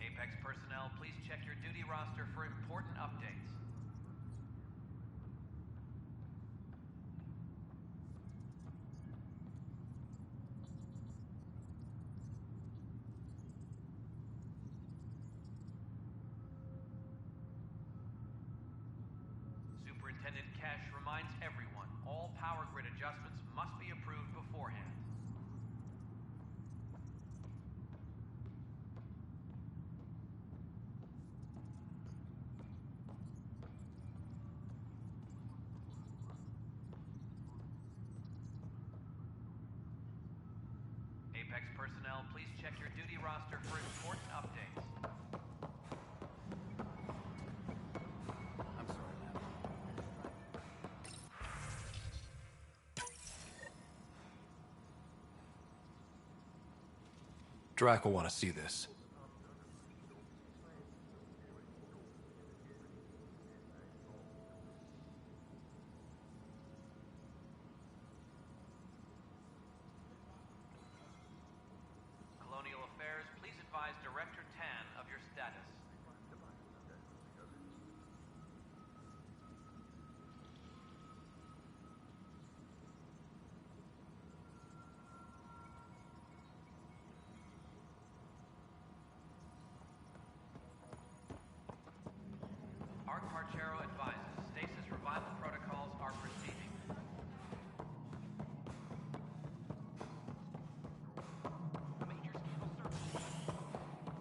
Apex personnel, please check your duty roster for important updates. Superintendent Kesh reminds everyone, all power grid adjustments must be approved beforehand. Apex personnel, please check your duty roster for important updates. Drac will want to see this. Colonial Affairs, please advise Director Tan of your status. Arc Parchero advises stasis revival protocols are proceeding.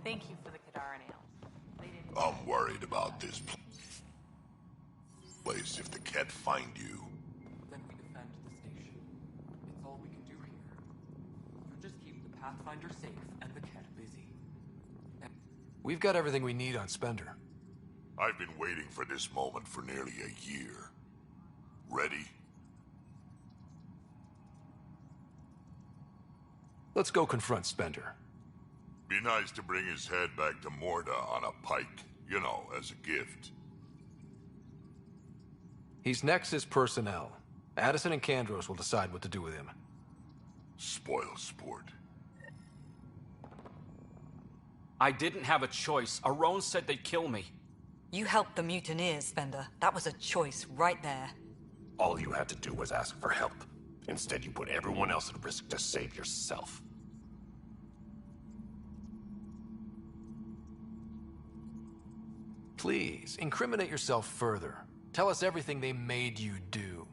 Thank you for the Kadara nails. They didn't. I'm worried about this place if the Ket find you. Then we defend the station. It's all we can do here. You just keep the Pathfinder safe and the Ket busy. We've got everything we need on Spender. I've been waiting for this moment for nearly a year. Ready? Let's go confront Spender. Be nice to bring his head back to Morda on a pike, you know, as a gift. He's Nexus personnel. Addison and Kandros will decide what to do with him. Spoil sport. I didn't have a choice. Aron said they'd kill me. You helped the mutineers, Spender. That was a choice right there. All you had to do was ask for help. Instead, you put everyone else at risk to save yourself. Please, incriminate yourself further. Tell us everything they made you do.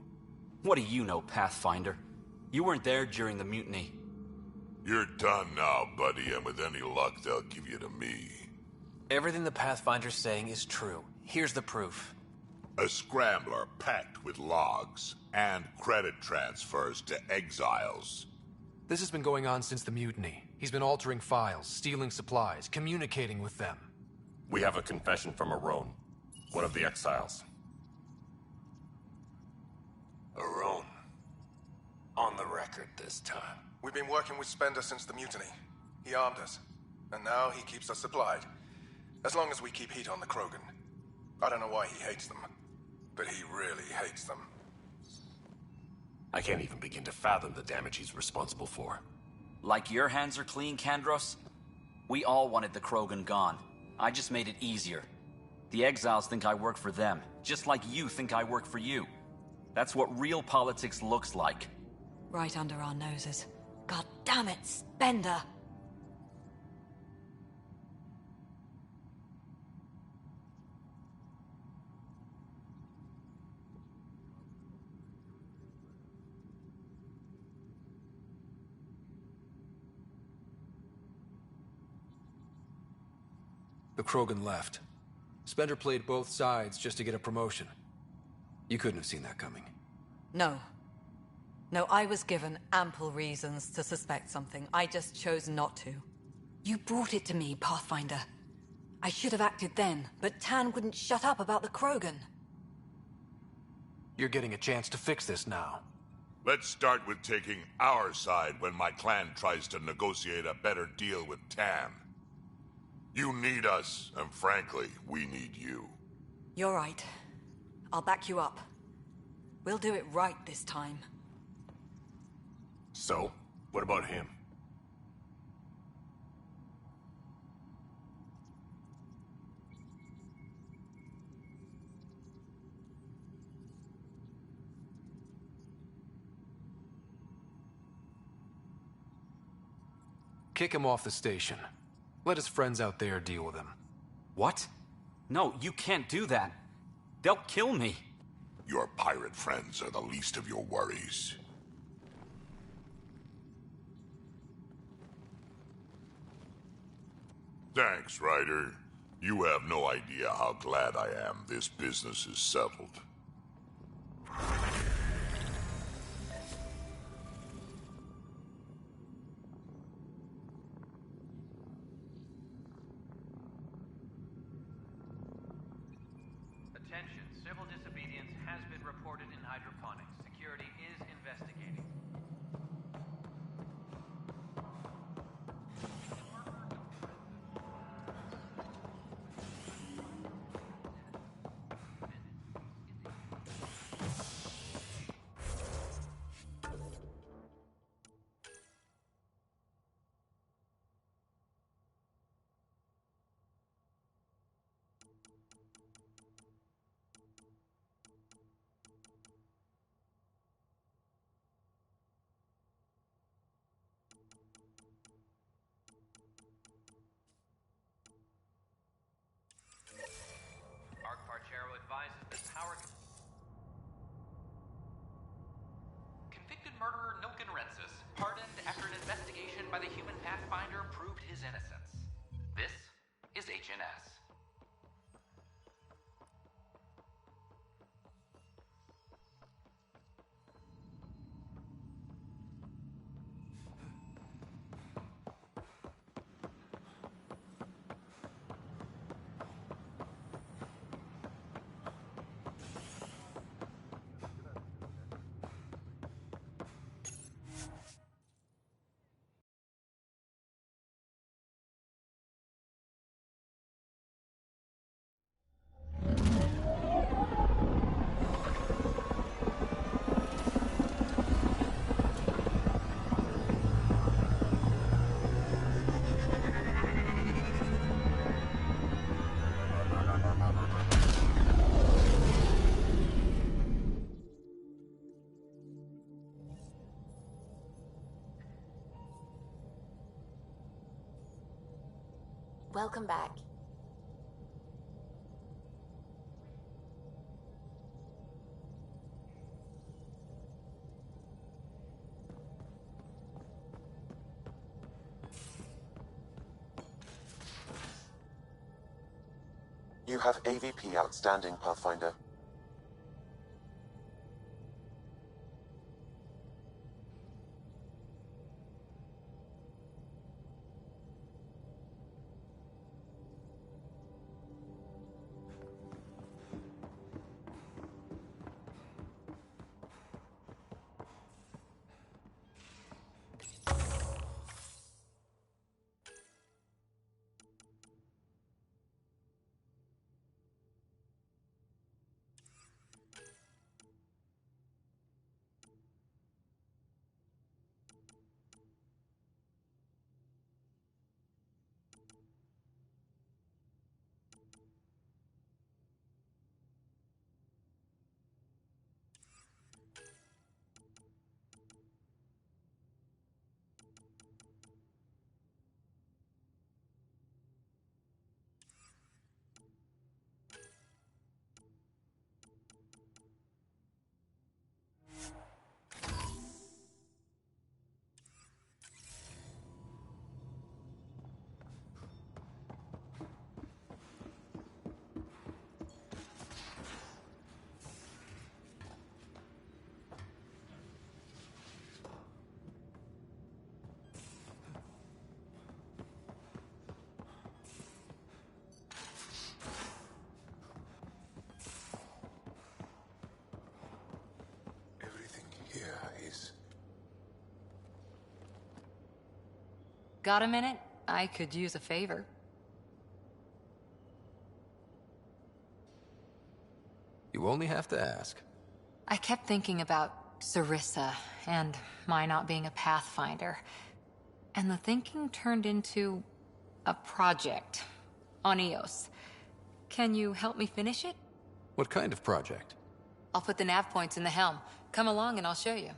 What do you know, Pathfinder? You weren't there during the mutiny. You're done now, buddy, and with any luck, they'll give you to me. Everything the Pathfinder's saying is true. Here's the proof. A scrambler packed with logs and credit transfers to exiles. This has been going on since the mutiny. He's been altering files, stealing supplies, communicating with them. We have a confession from Aron, one of the exiles. Aron. On the record this time. We've been working with Spender since the mutiny. He armed us, and now he keeps us supplied. As long as we keep heat on the Krogan. I don't know why he hates them, but he really hates them. I can't even begin to fathom the damage he's responsible for. Like your hands are clean, Kandros? We all wanted the Krogan gone. I just made it easier. The exiles think I work for them, just like you think I work for you. That's what real politics looks like. Right under our noses. God damn it, Spender! The Krogan left. Spender played both sides just to get a promotion. You couldn't have seen that coming. No. No, I was given ample reasons to suspect something. I just chose not to. You brought it to me, Pathfinder. I should have acted then, but Tan wouldn't shut up about the Krogan. You're getting a chance to fix this now. Let's start with taking our side when my clan tries to negotiate a better deal with Tan. You need us, and frankly, we need you. You're right. I'll back you up. We'll do it right this time. So, what about him? Kick him off the station. Let his friends out there deal with him. What? No, you can't do that. They'll kill me. Your pirate friends are the least of your worries. Thanks, Ryder. You have no idea how glad I am this business is settled. Attention, civil disobedience has been reported in hydroponics. Security is investigating. Advises that power... Convicted murderer Nilken Rensis, pardoned after an investigation by the human Pathfinder proved his innocence. This is HNS. Welcome back. You have AVP outstanding, Pathfinder. Got a minute? I could use a favor. You only have to ask. I kept thinking about Sarissa and my not being a Pathfinder. And the thinking turned into a project on Eos. Can you help me finish it? What kind of project? I'll put the nav points in the helm. Come along and I'll show you.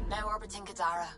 Now orbiting Kadara.